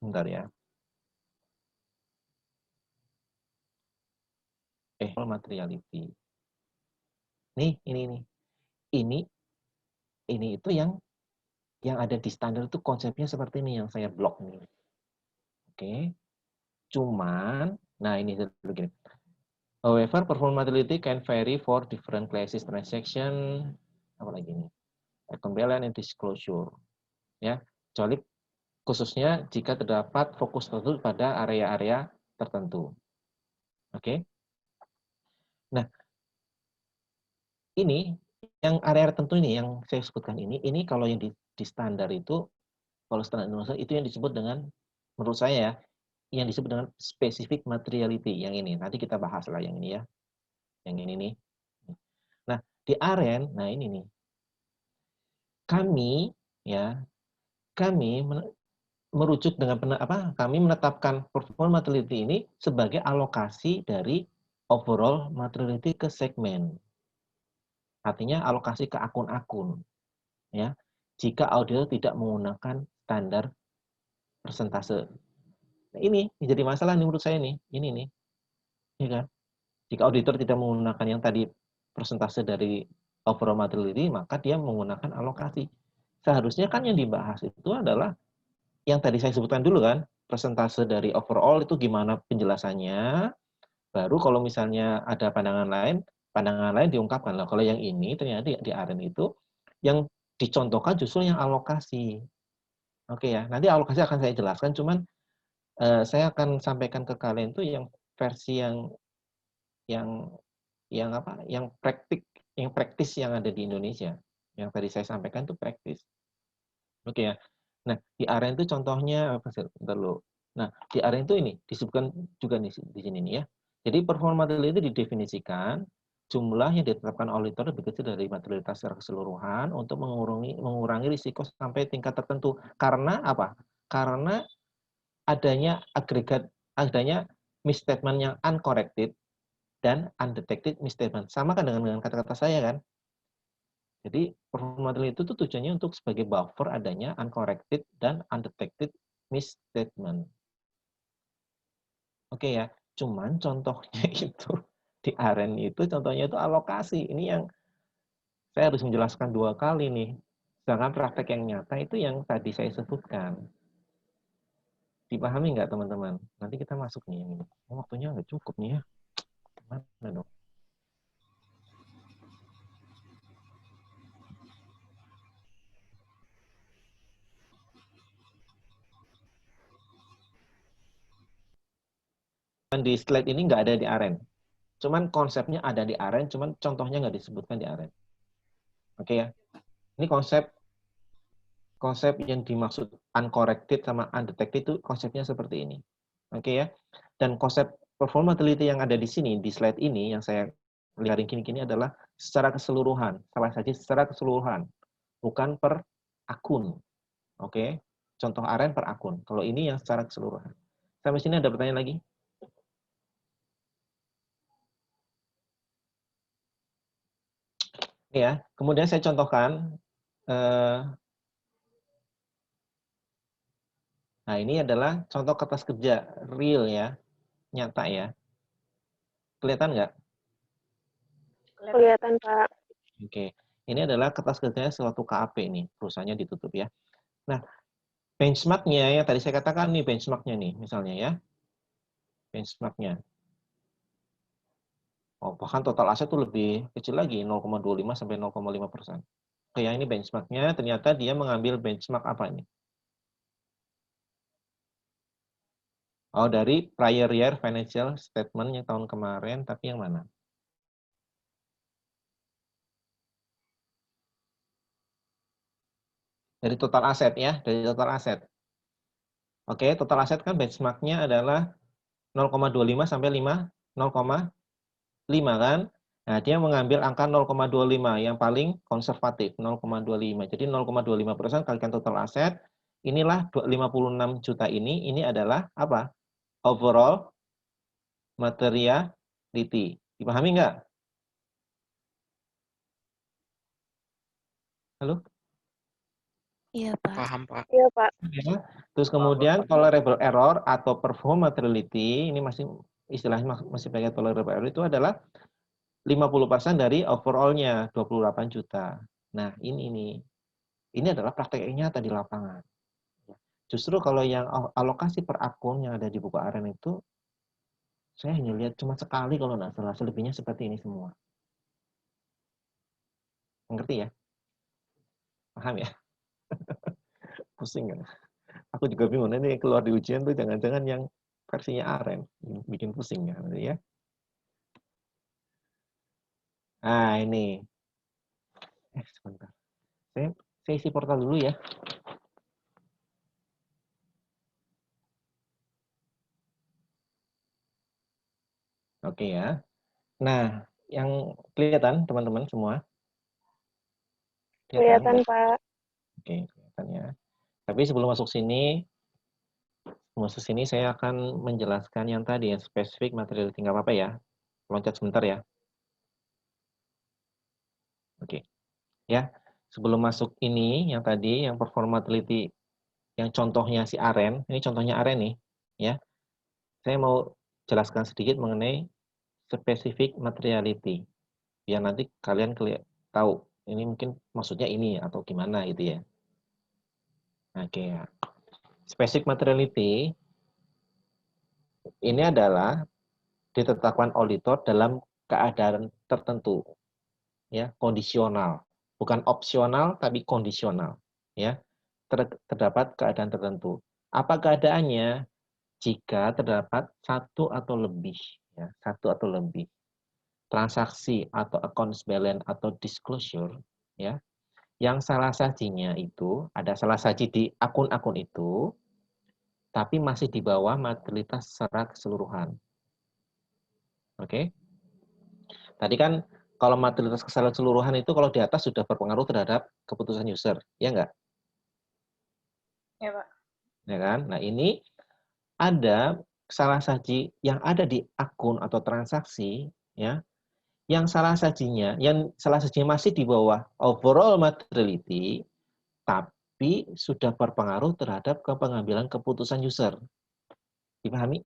Bentar ya. Materiality. Nih, ini. Ini itu yang ada di standar itu konsepnya seperti ini yang saya blok nih. Oke. Cuman, nah ini begini. However, performance materiality can vary for different classes transaction, apa lagi nih? Account balance and disclosure. Ya, kecuali khususnya jika terdapat fokus tertentu pada area-area tertentu. Oke. Nah, ini yang area tertentu ini yang saya sebutkan ini kalau yang di standar itu, kalau standar Indonesia itu yang disebut dengan, menurut saya ya, yang disebut dengan specific materiality. Yang ini, nanti kita bahas lah yang ini ya. Yang ini nih. Nah, di aren, nah ini nih. Kami merujuk dengan kami menetapkan performance materiality ini sebagai alokasi dari overall materiality ke segmen. Artinya alokasi ke akun-akun. Ya. Jika auditor tidak menggunakan standar persentase. Nah, ini jadi masalah nih menurut saya nih. Ini nih. Ya kan? Jika auditor tidak menggunakan yang tadi persentase dari overall materiality, maka dia menggunakan alokasi. Seharusnya kan yang dibahas itu adalah yang tadi saya sebutkan dulu kan, persentase dari overall itu gimana penjelasannya, baru kalau misalnya ada pandangan lain diungkapkan. Lah kalau yang ini ternyata di aren itu yang dicontohkan justru yang alokasi. Oke ya, nanti alokasi akan saya jelaskan, cuman saya akan sampaikan ke kalian tuh yang versi yang praktis yang ada di Indonesia. Yang tadi saya sampaikan itu praktis. Oke ya. Nah, di aren itu contohnya apa sih? Bentar. Nah, di aren itu ini disebutkan juga nih di sini nih ya. Jadi performance materiality itu didefinisikan jumlah yang ditetapkan auditor lebih kecil dari materialitas secara keseluruhan untuk mengurangi risiko sampai tingkat tertentu. Karena apa? Karena adanya misstatement yang uncorrected dan undetected misstatement. Sama kan dengan kata-kata saya kan? Jadi performance materiality itu tujuannya untuk sebagai buffer adanya uncorrected dan undetected misstatement. Oke ya, cuman contohnya itu di aren itu contohnya itu alokasi. Ini yang saya harus menjelaskan 2 kali nih. Sedangkan praktek yang nyata itu yang tadi saya sebutkan. Dipahami nggak teman-teman? Nanti kita masuk nih yang ini. Waktunya nggak cukup nih ya. Gimana dong? Di slide ini nggak ada di aren. Cuman konsepnya ada di aren, cuman contohnya nggak disebutkan di aren. Oke ya. Ini konsep yang dimaksud uncorrected sama undetected itu konsepnya seperti ini. Oke ya. Dan konsep performance materiality yang ada di sini, di slide ini, yang saya lihat kini adalah secara keseluruhan. Salah saja secara keseluruhan. Bukan per akun. Oke. Contoh aren per akun. Kalau ini yang secara keseluruhan. Sampai sini ada pertanyaan lagi? Ya, kemudian saya contohkan. Nah, ini adalah contoh kertas kerja real ya, nyata ya. Kelihatan nggak? Kelihatan, Pak. Oke. Ini adalah kertas kerjanya suatu KAP nih, perusahaannya ditutup ya. Nah, benchmark-nya ya tadi saya katakan nih benchmark-nya nih, misalnya ya. Benchmark-nya. Oh, bahkan total aset tuh lebih kecil lagi, 0,25 sampai 0,5%. Oke, yang ini benchmarknya, ternyata dia mengambil benchmark apa ini? Oh, dari prior year financial statement yang tahun kemarin, tapi yang mana? Dari total aset ya, dari total aset. Oke, total aset kan benchmarknya adalah 0,25 sampai 0,5 kan? Nah, dia mengambil angka 0,25 yang paling konservatif, 0,25. Jadi 0,25% kalikan total aset, inilah 56 juta ini adalah apa? Overall materiality. Dipahami nggak? Halo? Iya, Pak. Paham, Pak. Iya, Pak. Ya. Terus kemudian tolerable error atau perform materiality, ini masih istilahnya masih pakai tolerable error, itu adalah 50% dari overall-nya 28 juta. Nah, ini adalah praktek nyata di lapangan. Justru kalau yang alokasi per akun yang ada di buku AREN itu, saya hanya lihat cuma sekali kalau nggak salah, selebihnya seperti ini semua. Mengerti ya? Paham ya? Pusing kan? Aku juga bingung, ini keluar di ujian tuh jangan-jangan yang versinya AREN. Bikin pusing ya. Nah, ini. Sebentar. Saya isi portal dulu ya. Oke ya. Nah, yang kelihatan teman-teman semua? Kelihatan, Pak. Oke, kelihatan ya. Tapi sebelum masuk sini saya akan menjelaskan yang tadi, yang spesifik material tinggal apa ya. Loncat sebentar ya. Oke. Ya, sebelum masuk ini, yang tadi, yang performa teliti, yang contohnya si AREN, ini contohnya AREN nih, ya. Saya mau jelaskan sedikit mengenai spesifik materiality. Biar nanti kalian tahu, ini mungkin maksudnya ini atau gimana gitu ya. Oke ya. Spesifik materiality ini adalah ditetapkan auditor dalam keadaan tertentu, ya, kondisional, bukan opsional tapi kondisional, ya. Terdapat keadaan tertentu. Apa keadaannya? Jika terdapat satu atau lebih, ya, satu atau lebih transaksi atau accounts balance atau disclosure, ya, yang salah sajinya itu ada salah saji di akun-akun itu, tapi masih di bawah materialitas secara keseluruhan. Oke. Tadi kan kalau materialitas secara keseluruhan itu kalau di atas sudah berpengaruh terhadap keputusan user, ya enggak? Ya, Pak. Ya kan? Nah, ini ada salah saji yang ada di akun atau transaksi, ya, yang salah sajinya masih di bawah overall materiality, tapi sudah berpengaruh terhadap pengambilan keputusan user. Dipahami?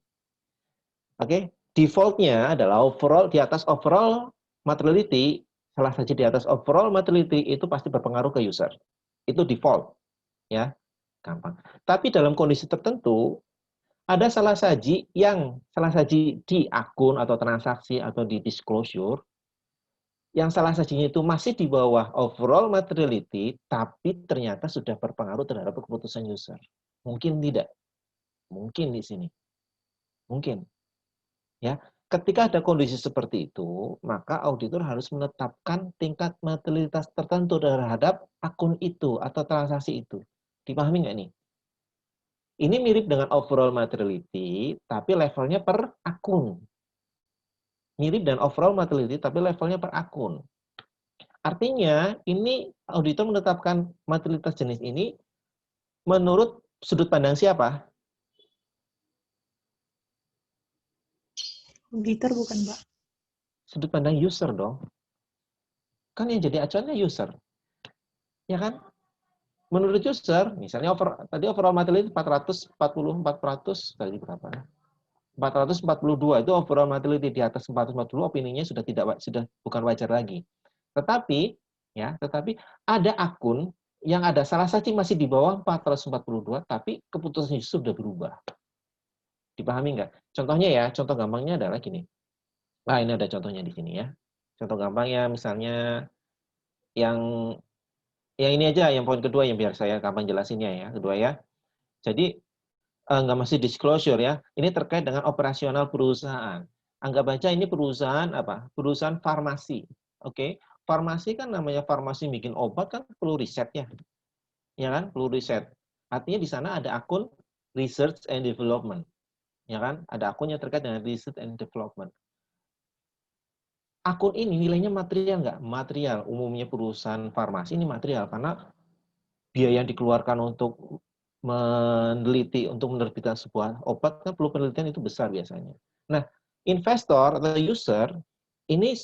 Oke, defaultnya adalah overall di atas overall materiality, salah saji di atas overall materiality itu pasti berpengaruh ke user. Itu default, ya, gampang. Tapi dalam kondisi tertentu ada salah saji di akun atau transaksi atau di disclosure yang salah sajinya itu masih di bawah overall materiality, tapi ternyata sudah berpengaruh terhadap keputusan user. Mungkin tidak. Mungkin di sini. Mungkin. Ya, ketika ada kondisi seperti itu, maka auditor harus menetapkan tingkat materialitas tertentu terhadap akun itu atau transaksi itu. Dipahami nggak nih? Ini mirip dengan overall materiality, tapi levelnya per akun. Mirip dengan overall materiality, tapi levelnya per akun. Artinya, ini auditor menetapkan materialitas jenis ini menurut sudut pandang siapa? Auditor bukan, Pak? Sudut pandang user dong. Kan yang jadi acuannya user. Ya kan? Menurut user, misalnya tadi overall materiality 444%, tadi berapa? 442 itu overall materiality, di atas 442 opininya sudah bukan wajar lagi. Tetapi ada akun yang ada salah saji masih di bawah 442, tapi keputusan user sudah berubah. Dipahami nggak? Contohnya ya, contoh gampangnya adalah gini. Nah, ini ada contohnya di sini ya. Contoh gampangnya misalnya yang yang ini aja, yang poin kedua yang biar saya gampang jelasinnya ya. Kedua ya. Jadi nggak mesti disclosure ya. Ini terkait dengan operasional perusahaan. Anggap aja ini perusahaan apa? Perusahaan farmasi. Oke. Farmasi kan namanya farmasi bikin obat kan perlu riset ya. Ya kan? Perlu riset. Artinya di sana ada akun research and development. Ya kan? Ada akun yang terkait dengan research and development. Akun ini nilainya material nggak? Material. Umumnya perusahaan farmasi ini material karena biaya yang dikeluarkan untuk meneliti, untuk menerbitkan sebuah obat kan perlu penelitian itu besar biasanya. Nah, investor atau user ini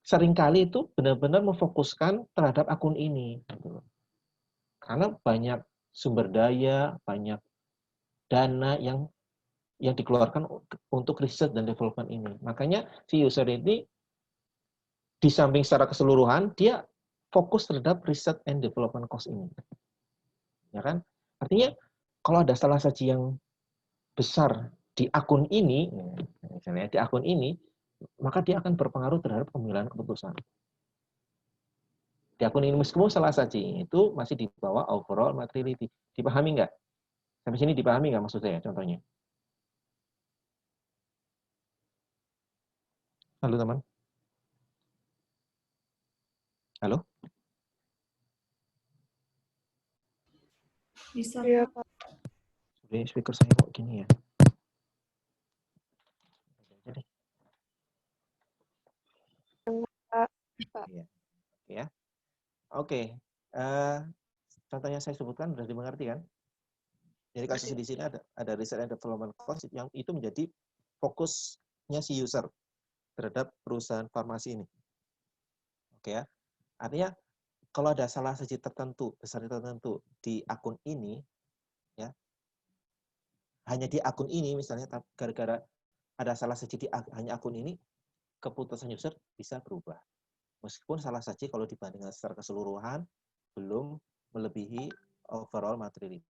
seringkali itu benar-benar memfokuskan terhadap akun ini. Karena banyak sumber daya, banyak dana yang dikeluarkan untuk riset dan development ini. Makanya si user ini di samping secara keseluruhan, dia fokus terhadap riset and development cost ini. Ya kan? Artinya, kalau ada salah satu yang besar di akun ini, misalnya di akun ini, maka dia akan berpengaruh terhadap pengambilan keputusan. Di akun ini, meskipun salah satu itu masih di bawah overall materiality. Dipahami nggak? Sampai sini dipahami nggak maksud saya, contohnya? Halo, teman? Halo? Bisa, Iya, Pak. Pak. Ini speaker saya kok gini ya? Jadi, Pak. ya. Ya. Oke. Contohnya saya sebutkan sudah dimengerti kan? Jadi kasus di sini ada research and development cost yang itu menjadi fokusnya si user terhadap perusahaan farmasi ini. Oke ya. Artinya kalau ada salah satu tertentu, besar tertentu di akun ini, ya, hanya di akun ini misalnya, gara-gara ada salah satu di hanya akun ini, keputusan user bisa berubah. Meskipun salah satu kalau dibandingkan secara keseluruhan belum melebihi overall materiality.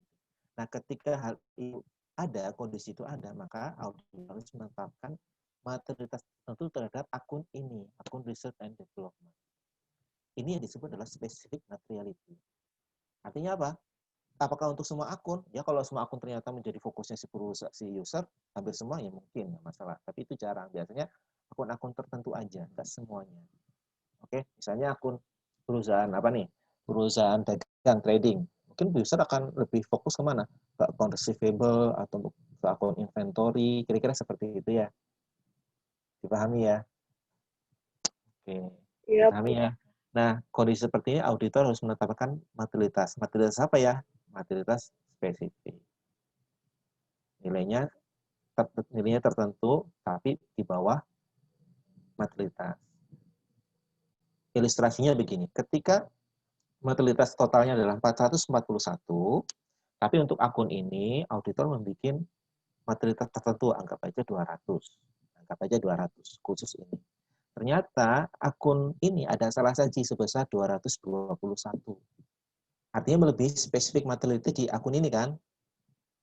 Nah, ketika hal itu ada, kondisi itu ada, maka auditor harus menetapkan materialitas tertentu terhadap akun ini, akun research and development. Ini yang disebut adalah specific materiality. Artinya apa? Apakah untuk semua akun? Ya kalau semua akun ternyata menjadi fokusnya si user, hampir semua ya mungkin, nggak masalah. Tapi itu jarang. Biasanya akun-akun tertentu aja, nggak semuanya. Oke, misalnya akun perusahaan apa nih? Perusahaan dagang, trading. Mungkin user akan lebih fokus kemana? Ke akun receivable atau ke akun inventory, kira-kira seperti itu ya. Dipahami ya? Oke, Iya, dipahami ya. Nah, kondisi seperti ini auditor harus menetapkan materialitas. Materialitas apa ya? Materialitas spesifik. Nilainya tertentu, tapi di bawah materialitas. Ilustrasinya begini, ketika materialitas totalnya adalah 441, tapi untuk akun ini, auditor membuat materialitas tertentu, anggap aja 200. Anggap aja 200, khusus ini. Ternyata akun ini ada salah saji sebesar 221. Artinya melebihi spesifik materiality di akun ini kan?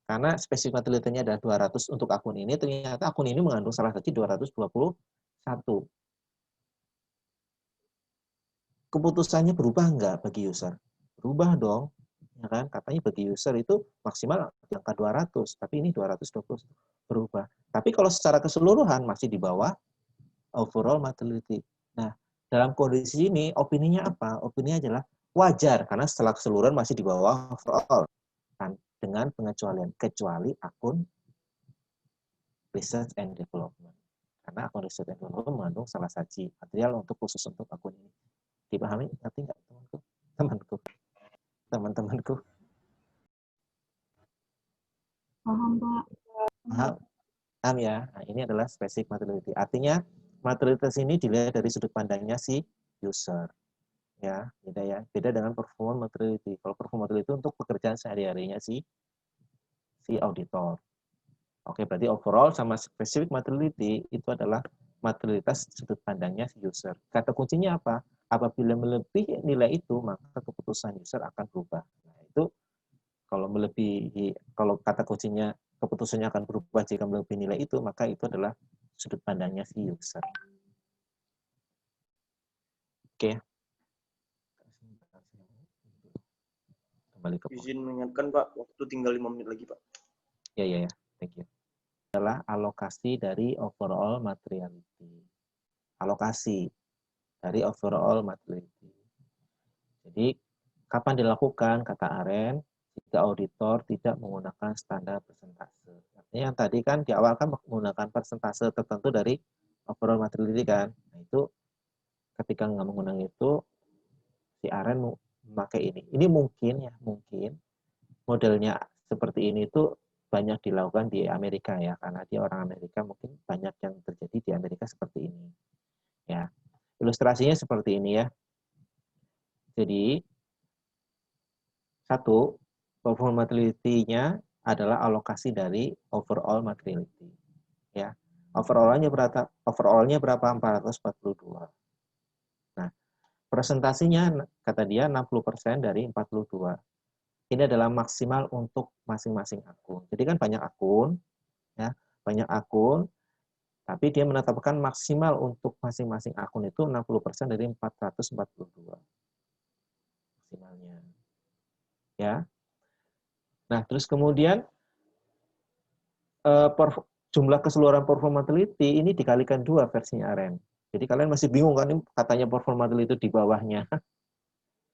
Karena spesifik materiality-nya adalah 200 untuk akun ini, ternyata akun ini mengandung salah saji 221. Keputusannya berubah nggak bagi user? Berubah dong. Ya kan? Katanya bagi user itu maksimal di angka 200, tapi ini 220 berubah. Tapi kalau secara keseluruhan masih di bawah overall materiality. Nah, dalam kondisi ini opininya apa? Opininya adalah wajar karena setelah keseluruhan masih di bawah overall. Kan? Dengan pengecualian, kecuali akun research and development. Karena akun research and development mengandung salah satu material untuk khusus untuk akun ini. Dipahami? Ngerti nggak temanku? Teman-temanku? Paham, Pak. Paham ya? Nah, ini adalah specific materiality. Artinya, materialitas ini dilihat dari sudut pandangnya si user. Ya, beda ya. Beda dengan performance materiality. Kalau performance materiality untuk pekerjaan sehari-harinya si auditor. Oke, berarti overall sama specific materiality itu adalah materialitas sudut pandangnya si user. Kata kuncinya apa? Apabila melebihi nilai itu, maka keputusan user akan berubah. Nah, itu kalau kata kuncinya keputusannya akan berubah jika melebihi nilai itu, maka itu adalah sudut pandangnya si user. Oke. Kembali ke Izin mengingatkan Pak, waktu tinggal 5 menit lagi Pak. ya. Thank you. Adalah alokasi dari overall materiality. Alokasi dari overall materiality. Jadi, kapan dilakukan, kata Aren, jika auditor tidak menggunakan standar persentase. Artinya yang tadi kan di awal kan menggunakan persentase tertentu dari overall materiality kan. Nah, itu ketika nggak menggunakan itu, si Aren memakai ini. Ini mungkin modelnya seperti ini itu banyak dilakukan di Amerika ya, karena dia orang Amerika, mungkin banyak yang terjadi di Amerika seperti ini. Ya, ilustrasinya seperti ini ya. Jadi, satu, performance materiality-nya adalah alokasi dari overall materiality. Ya, overall-nya berapa? 442. Nah, presentasinya kata dia 60% dari 42. Ini adalah maksimal untuk masing-masing akun. Jadi kan banyak akun, ya, tapi dia menetapkan maksimal untuk masing-masing akun itu 60% dari 442 maksimalnya. Ya. Nah, terus kemudian jumlah keseluruhan performability ini dikalikan 2 versinya Aren. Jadi kalian masih bingung kan, katanya performability itu di bawahnya.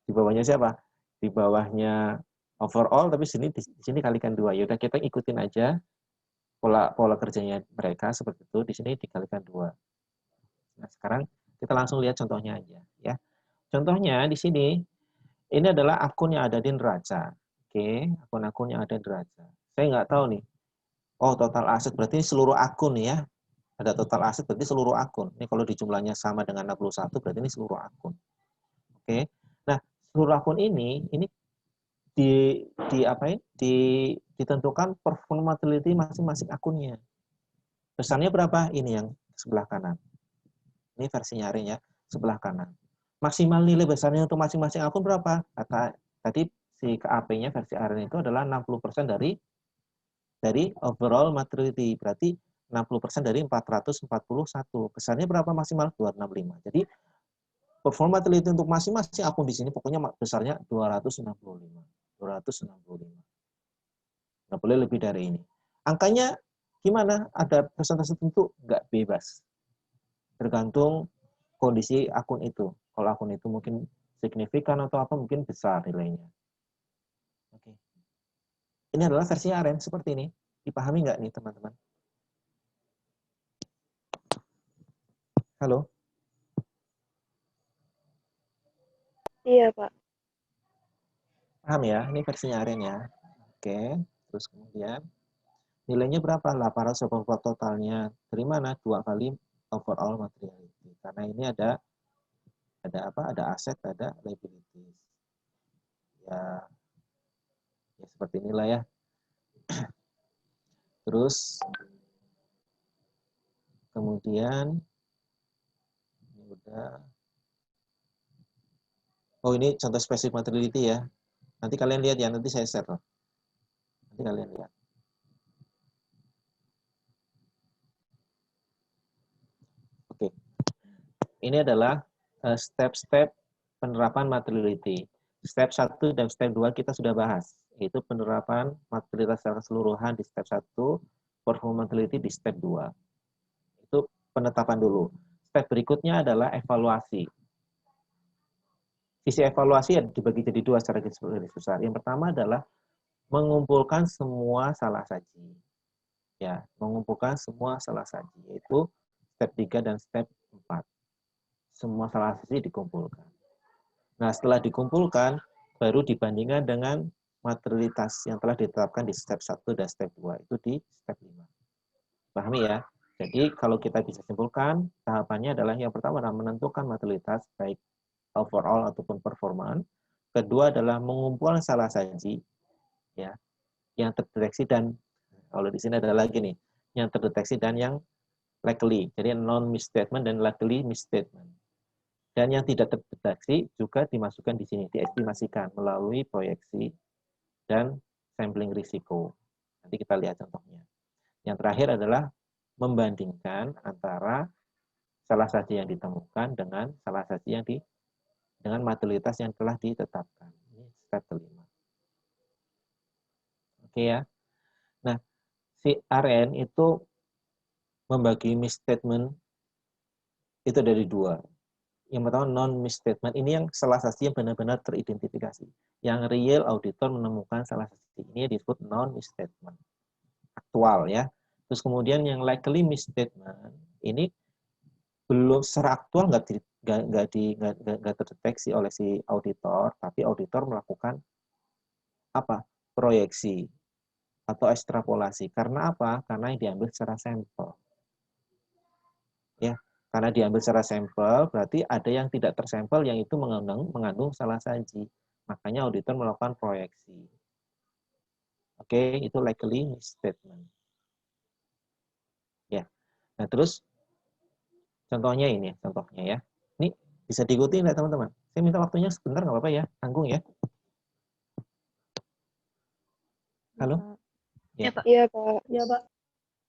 Di bawahnya siapa? Di bawahnya overall, tapi di sini kalikan 2. Ya udah kita ikutin aja pola kerjanya mereka seperti itu. Di sini dikalikan 2. Nah, sekarang kita langsung lihat contohnya aja ya. Contohnya di sini ini adalah akun yang ada di neraca. Oke, akun-akun yang ada di neraca. Saya nggak tahu nih. Oh, total aset berarti seluruh akun ya. Ada total aset berarti seluruh akun. Ini kalau dijumlahnya sama dengan 61 berarti ini seluruh akun. Oke. Nah, seluruh akun ini ditentukan performability masing-masing akunnya. Besarnya berapa? Ini yang sebelah kanan. Ini versi nyaring ya, sebelah kanan. Maksimal nilai besarnya untuk masing-masing akun berapa? Kata tadi si KAP-nya versi Aren itu adalah 60% dari overall materiality. Berarti 60% dari 441. Besarnya berapa maksimal? 265. Jadi performa materiality untuk masing-masing akun di sini pokoknya besarnya 265. 265. Nggak boleh lebih dari ini. Angkanya gimana? Ada persentase tertentu? Nggak bebas. Tergantung kondisi akun itu. Kalau akun itu mungkin signifikan atau apa, mungkin besar nilainya. Oke. Ini adalah versi Aren seperti ini. Dipahami nggak nih teman-teman? Halo? Iya, Pak. Paham ya? Ini versinya Aren ya. Oke. Terus kemudian nilainya berapa? 884 totalnya. Dari mana? 2 kali overall materiality. Karena ini ada apa? Ada aset, ada liabilities. Ya seperti inilah ya. Terus kemudian ini udah. Oh, ini contoh spesifik materiality ya. Nanti kalian lihat ya, nanti saya share loh. Nanti kalian lihat. Oke. Ini adalah step-step penerapan materiality. Step 1 dan step 2 kita sudah bahas, yaitu penerapan materialitas secara keseluruhan di step 1, performance materiality di step 2. Itu penetapan dulu. Step berikutnya adalah evaluasi. Sisi evaluasi dibagi jadi 2 secara garis besar. Yang pertama adalah mengumpulkan semua salah saji. Ya, mengumpulkan semua salah saji, yaitu step 3 dan step 4. Semua salah saji dikumpulkan. Nah, setelah dikumpulkan, baru dibandingkan dengan materialitas yang telah ditetapkan di step 1 dan step 2. Itu di step 5. Pahami ya? Jadi, kalau kita bisa simpulkan, tahapannya adalah yang pertama adalah menentukan materialitas, baik overall ataupun performance. Kedua adalah mengumpulkan salah saji, ya, yang terdeteksi dan, kalau di sini ada lagi nih, yang terdeteksi dan yang likely. Jadi, non-misstatement dan likely misstatement. Dan yang tidak terdeteksi juga dimasukkan di sini, diestimasikan melalui proyeksi dan sampling risiko. Nanti kita lihat contohnya. Yang terakhir adalah membandingkan antara salah satu yang ditemukan dengan salah satu yang dengan materialitas yang telah ditetapkan. Ini step kelima. Oke ya. Nah, si RN itu membagi misstatement itu dari dua. Yang pertama non-misstatement, ini yang salah satu yang benar-benar teridentifikasi. Yang real auditor menemukan salah satu, ini disebut non-misstatement. Aktual ya. Terus kemudian yang likely misstatement, ini belum secara aktual nggak terdeteksi oleh si auditor, tapi auditor melakukan apa? Proyeksi atau ekstrapolasi. Karena apa? Karena yang diambil secara sampel. Ya, karena diambil secara sampel, berarti ada yang tidak tersampel yang itu mengandung salah saji. Makanya auditor melakukan proyeksi. Oke, itu likely misstatement. Ya. Nah, terus contohnya ini, contohnya ya. Ini bisa diikuti nggak teman-teman? Saya minta waktunya sebentar nggak apa-apa ya, tanggung ya. Halo? Ya, Pak. Iya, Pak. Ya, Pak.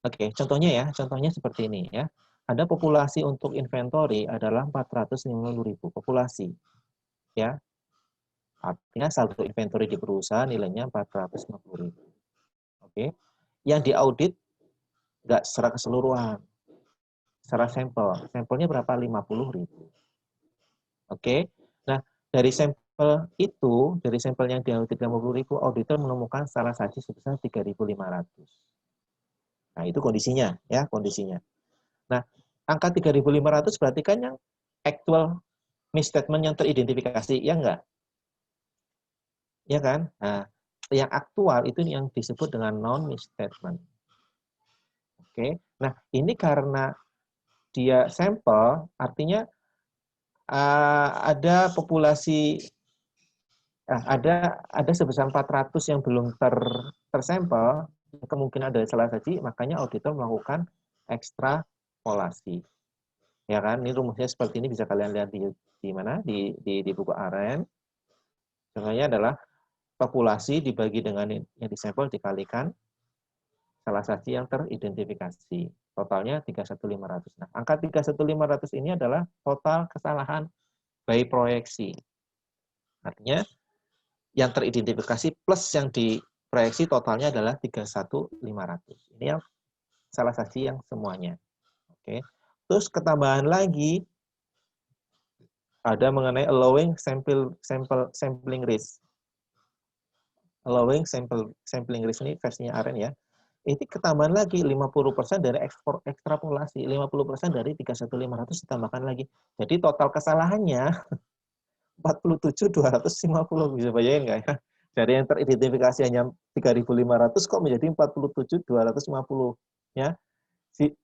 Oke, contohnya ya, contohnya seperti ini ya. Ada populasi untuk inventory adalah 450.000 populasi. Ya. Artinya saldo inventory di perusahaan nilainya 450.000. Oke. Yang diaudit nggak secara keseluruhan. Secara sampel. Sampelnya berapa? 50.000. Oke. Nah, dari sampel itu, dari sampel yang diaudit 50.000, auditor menemukan salah saji sebesar 3.500. Nah, itu kondisinya, ya, kondisinya. Nah, angka 3.500 berarti kan yang actual misstatement yang teridentifikasi, ya enggak? Ya kan? Nah, yang aktual itu yang disebut dengan non-misstatement. Oke. Nah, ini karena dia sampel, artinya ada populasi ada sebesar 400 yang belum tersampel, kemungkinan ada salah saji, makanya auditor melakukan ekstrapolasi. Ya kan? Ini rumusnya seperti ini, bisa kalian lihat di mana? Di buku AREN. Contohnya adalah populasi dibagi dengan yang disampel dikalikan salah saji yang teridentifikasi. Totalnya 31.500. Nah, angka 31.500 ini adalah total kesalahan by proyeksi. Artinya yang teridentifikasi plus yang diproyeksi totalnya adalah 31.500. Ini yang salah saji yang semuanya. Oke. Terus ketambahan lagi ada mengenai allowing sampling risk. Allowing sampling risk ini versinya AREN ya. Ini ketambahan lagi 50% dari ekstrapolasi, 50% dari 31.500 ditambahkan lagi. Jadi total kesalahannya 47.250, bisa bayangin nggak ya? Dari yang teridentifikasi hanya 3.500 kok menjadi 47.250 ya.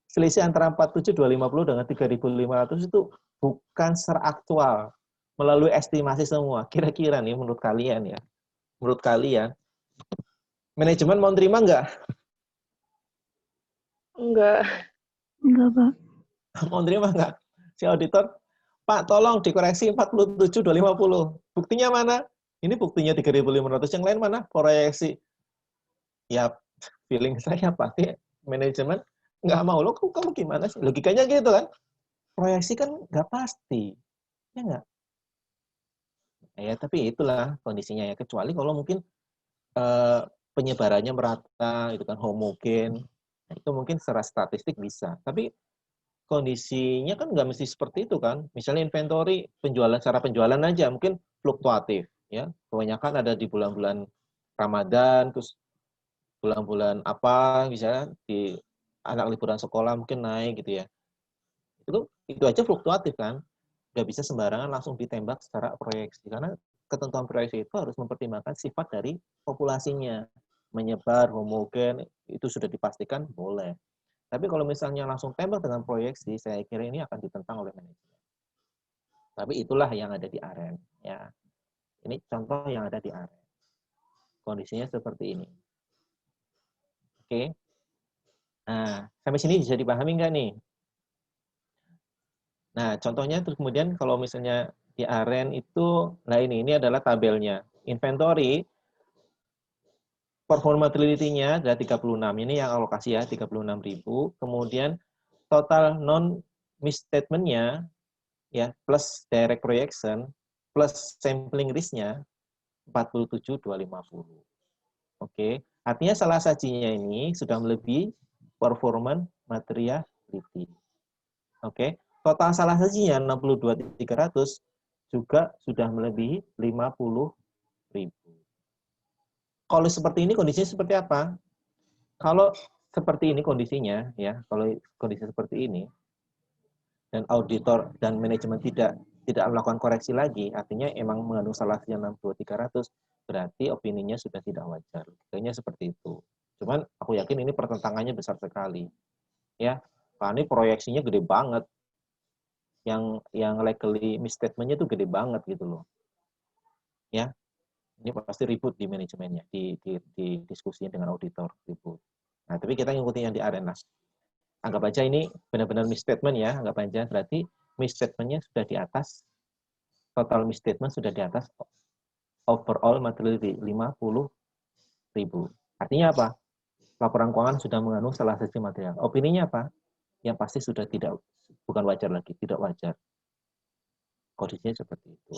Selisih antara 47.250 dengan 3.500 itu bukan secara aktual, melalui estimasi semua. Kira-kira nih menurut kalian ya. Menurut kalian manajemen mau terima nggak? Enggak. Enggak, Pak. Mau terima nggak? Si auditor, Pak, tolong dikoreksi 47.250. Buktinya mana? Ini buktinya 3.500. Yang lain mana? Proyeksi. Ya, feeling saya pasti manajemen nggak mau. Lo kamu gimana sih? Logikanya gitu kan? Proyeksi kan nggak pasti. Ya nggak? Ya, tapi itulah kondisinya ya. Kecuali kalau mungkin penyebarannya merata, itu kan homogen. Nah, itu mungkin secara statistik bisa. Tapi kondisinya kan nggak mesti seperti itu kan. Misalnya inventory, cara penjualan aja mungkin fluktuatif. Ya, kebanyakan ada di bulan-bulan Ramadan, terus bulan-bulan apa, misalnya di anak liburan sekolah mungkin naik gitu ya. Itu aja fluktuatif kan. Nggak bisa sembarangan langsung ditembak secara proyeksi. Karena ketentuan proyeksi itu harus mempertimbangkan sifat dari populasinya. Menyebar, homogen, itu sudah dipastikan boleh. Tapi kalau misalnya langsung tembak dengan proyeksi, saya kira ini akan ditentang oleh manajemen. Tapi itulah yang ada di AREN. Ya. Ini contoh yang ada di AREN. Kondisinya seperti ini. Oke. Nah, sampai sini bisa dipahami nggak nih? Nah, contohnya terus kemudian kalau misalnya di AREN itu, nah ini adalah tabelnya. Inventory, performability-nya adalah 36. Ini yang alokasi ya, 36.000. Kemudian total non-misstatement-nya, ya, plus direct projection, plus sampling risk-nya, 47.250. Oke. Artinya salah sajinya ini sudah melebihi performance materiality. Oke, total salah sajinya 62.300 juga sudah melebihi 50.000. Kalau seperti ini kondisinya seperti apa? Kalau seperti ini kondisinya, ya, kalau kondisi seperti ini, dan auditor dan manajemen tidak melakukan koreksi lagi, artinya emang mengandung salah yang 62.300, berarti opininya sudah tidak wajar. Kayaknya seperti itu. Cuman aku yakin ini pertentangannya besar sekali. Ya, karena ini proyeksinya gede banget. Yang legally misstatement-nya itu gede banget gitu loh. Ya. Ini pasti ribut di manajemennya, di diskusinya dengan auditor, ribut. Nah, tapi kita ngikutin yang di Arenas. Anggap aja ini benar-benar misstatement ya, anggap aja berarti misstatement-nya sudah di atas, total misstatement sudah di atas overall materiality 50.000. Artinya apa? Laporan keuangan sudah mengandung salah satu material. Opininya apa? Yang pasti sudah bukan wajar lagi, tidak wajar. Kondisinya seperti itu.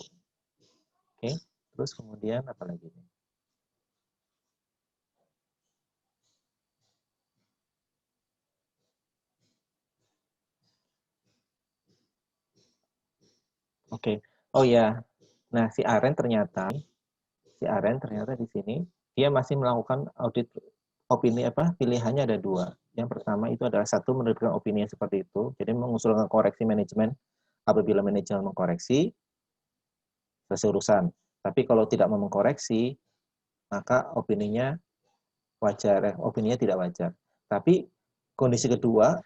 Oke, terus kemudian apa lagi? Oke. Oh ya. Nah, si Aren ternyata di sini dia masih melakukan audit opini pilihannya ada dua. Yang pertama itu adalah satu menerbitkan opini yang seperti itu, jadi mengusulkan koreksi manajemen apabila manajemen mengkoreksi selesai urusan. Tapi kalau tidak mau mengkoreksi, maka opininya wajar, opininya tidak wajar. Tapi kondisi kedua,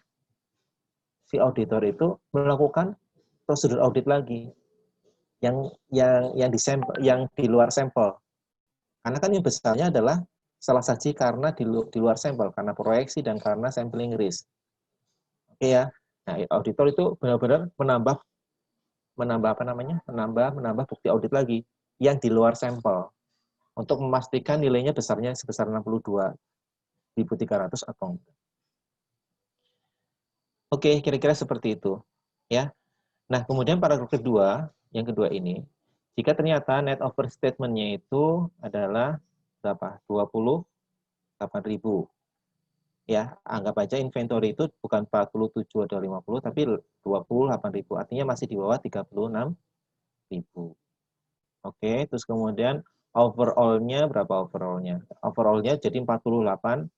si auditor itu melakukan prosedur audit lagi yang di luar sampel. Karena kan yang besarnya adalah salah saji karena di luar sampel, karena proyeksi dan karena sampling risk. Oke ya. Nah, auditor itu benar-benar menambah bukti audit lagi yang di luar sampel untuk memastikan nilainya besarnya sebesar 62.300 atau enggak. Oke, kira-kira seperti itu ya. Nah, kemudian paragraf kedua, yang kedua ini, jika ternyata net overstatement-nya itu adalah berapa? 28.000. Ya, anggap aja inventory itu bukan 47 atau 50, tapi 28.000. Artinya masih di bawah 36.000. Oke, terus kemudian overall-nya berapa overall-nya? Overall-nya jadi 48.000.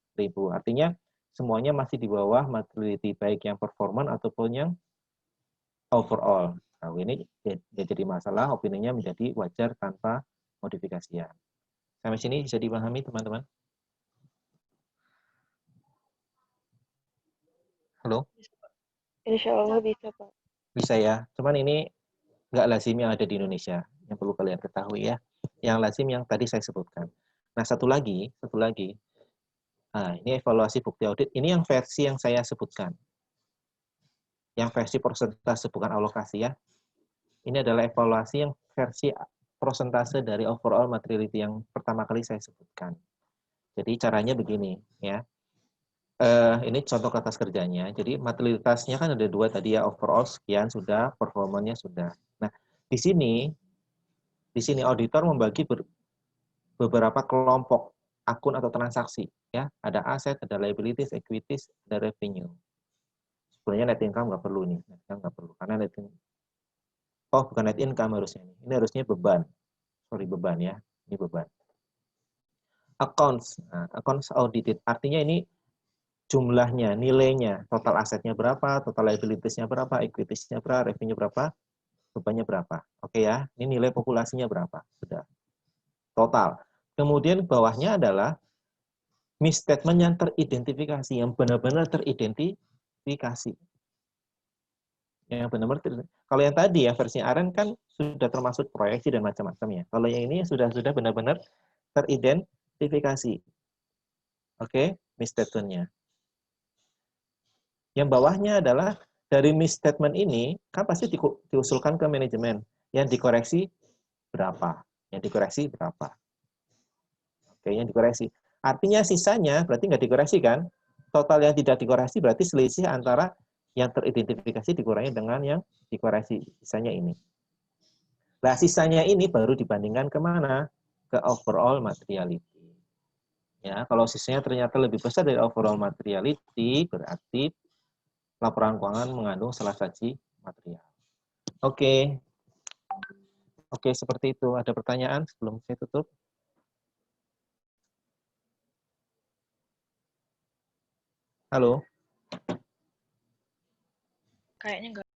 Artinya semuanya masih di bawah materiality, baik yang performance ataupun yang overall. Nah, ini jadi masalah, opininya menjadi wajar tanpa modifikasian. Sampai sini bisa dipahami, teman-teman? Halo? Insya Allah bisa, Pak. Bisa ya. Cuman ini nggak lazim yang ada di Indonesia. Yang perlu kalian ketahui ya. Yang lazim yang tadi saya sebutkan. Nah, satu lagi. Nah, ini evaluasi bukti audit. Ini yang versi yang saya sebutkan. Yang versi persentase bukan alokasi ya. Ini adalah evaluasi yang versi persentase dari overall materiality yang pertama kali saya sebutkan. Jadi caranya begini ya. Ini contoh kertas kerjanya. Jadi materialitasnya kan ada dua tadi ya, overall sekian sudah, performanya sudah. Nah, di sini auditor membagi beberapa kelompok akun atau transaksi ya. Ada aset, ada liabilities, equities, ada revenue. Sebenarnya net income nggak perlu nih, net income nggak perlu karena net income. Oh, bukan net income harusnya nih. Ini harusnya beban. Sorry, beban ya. Ini beban. Accounts. Nah, accounts audited. Artinya ini jumlahnya, nilainya, total asetnya berapa, total liabilities-nya berapa, equities-nya berapa, revenue berapa, bebannya berapa. Oke ya, ini nilai populasinya berapa. Sudah. Total. Kemudian bawahnya adalah misstatement yang teridentifikasi, yang benar-benar teridentifikasi. Yang benar-benar kalau yang tadi ya versi Aren kan sudah termasuk proyeksi dan macam-macam ya. Kalau yang ini sudah benar-benar teridentifikasi. Oke, misstatement-nya. Yang bawahnya adalah dari misstatement ini kan pasti diusulkan ke manajemen. Yang dikoreksi berapa? Yang dikoreksi berapa? Oke, yang dikoreksi. Artinya sisanya berarti nggak dikoreksi kan? Total yang tidak dikoreksi berarti selisih antara yang teridentifikasi dikurangi dengan yang dikoreksi. Sisanya ini. Nah, sisanya ini baru dibandingkan kemana? Ke overall materiality. Ya, kalau sisanya ternyata lebih besar dari overall materiality, berarti laporan keuangan mengandung salah saji material. Oke. Oke, seperti itu. Ada pertanyaan sebelum saya tutup? Halo? Kayaknya enggak.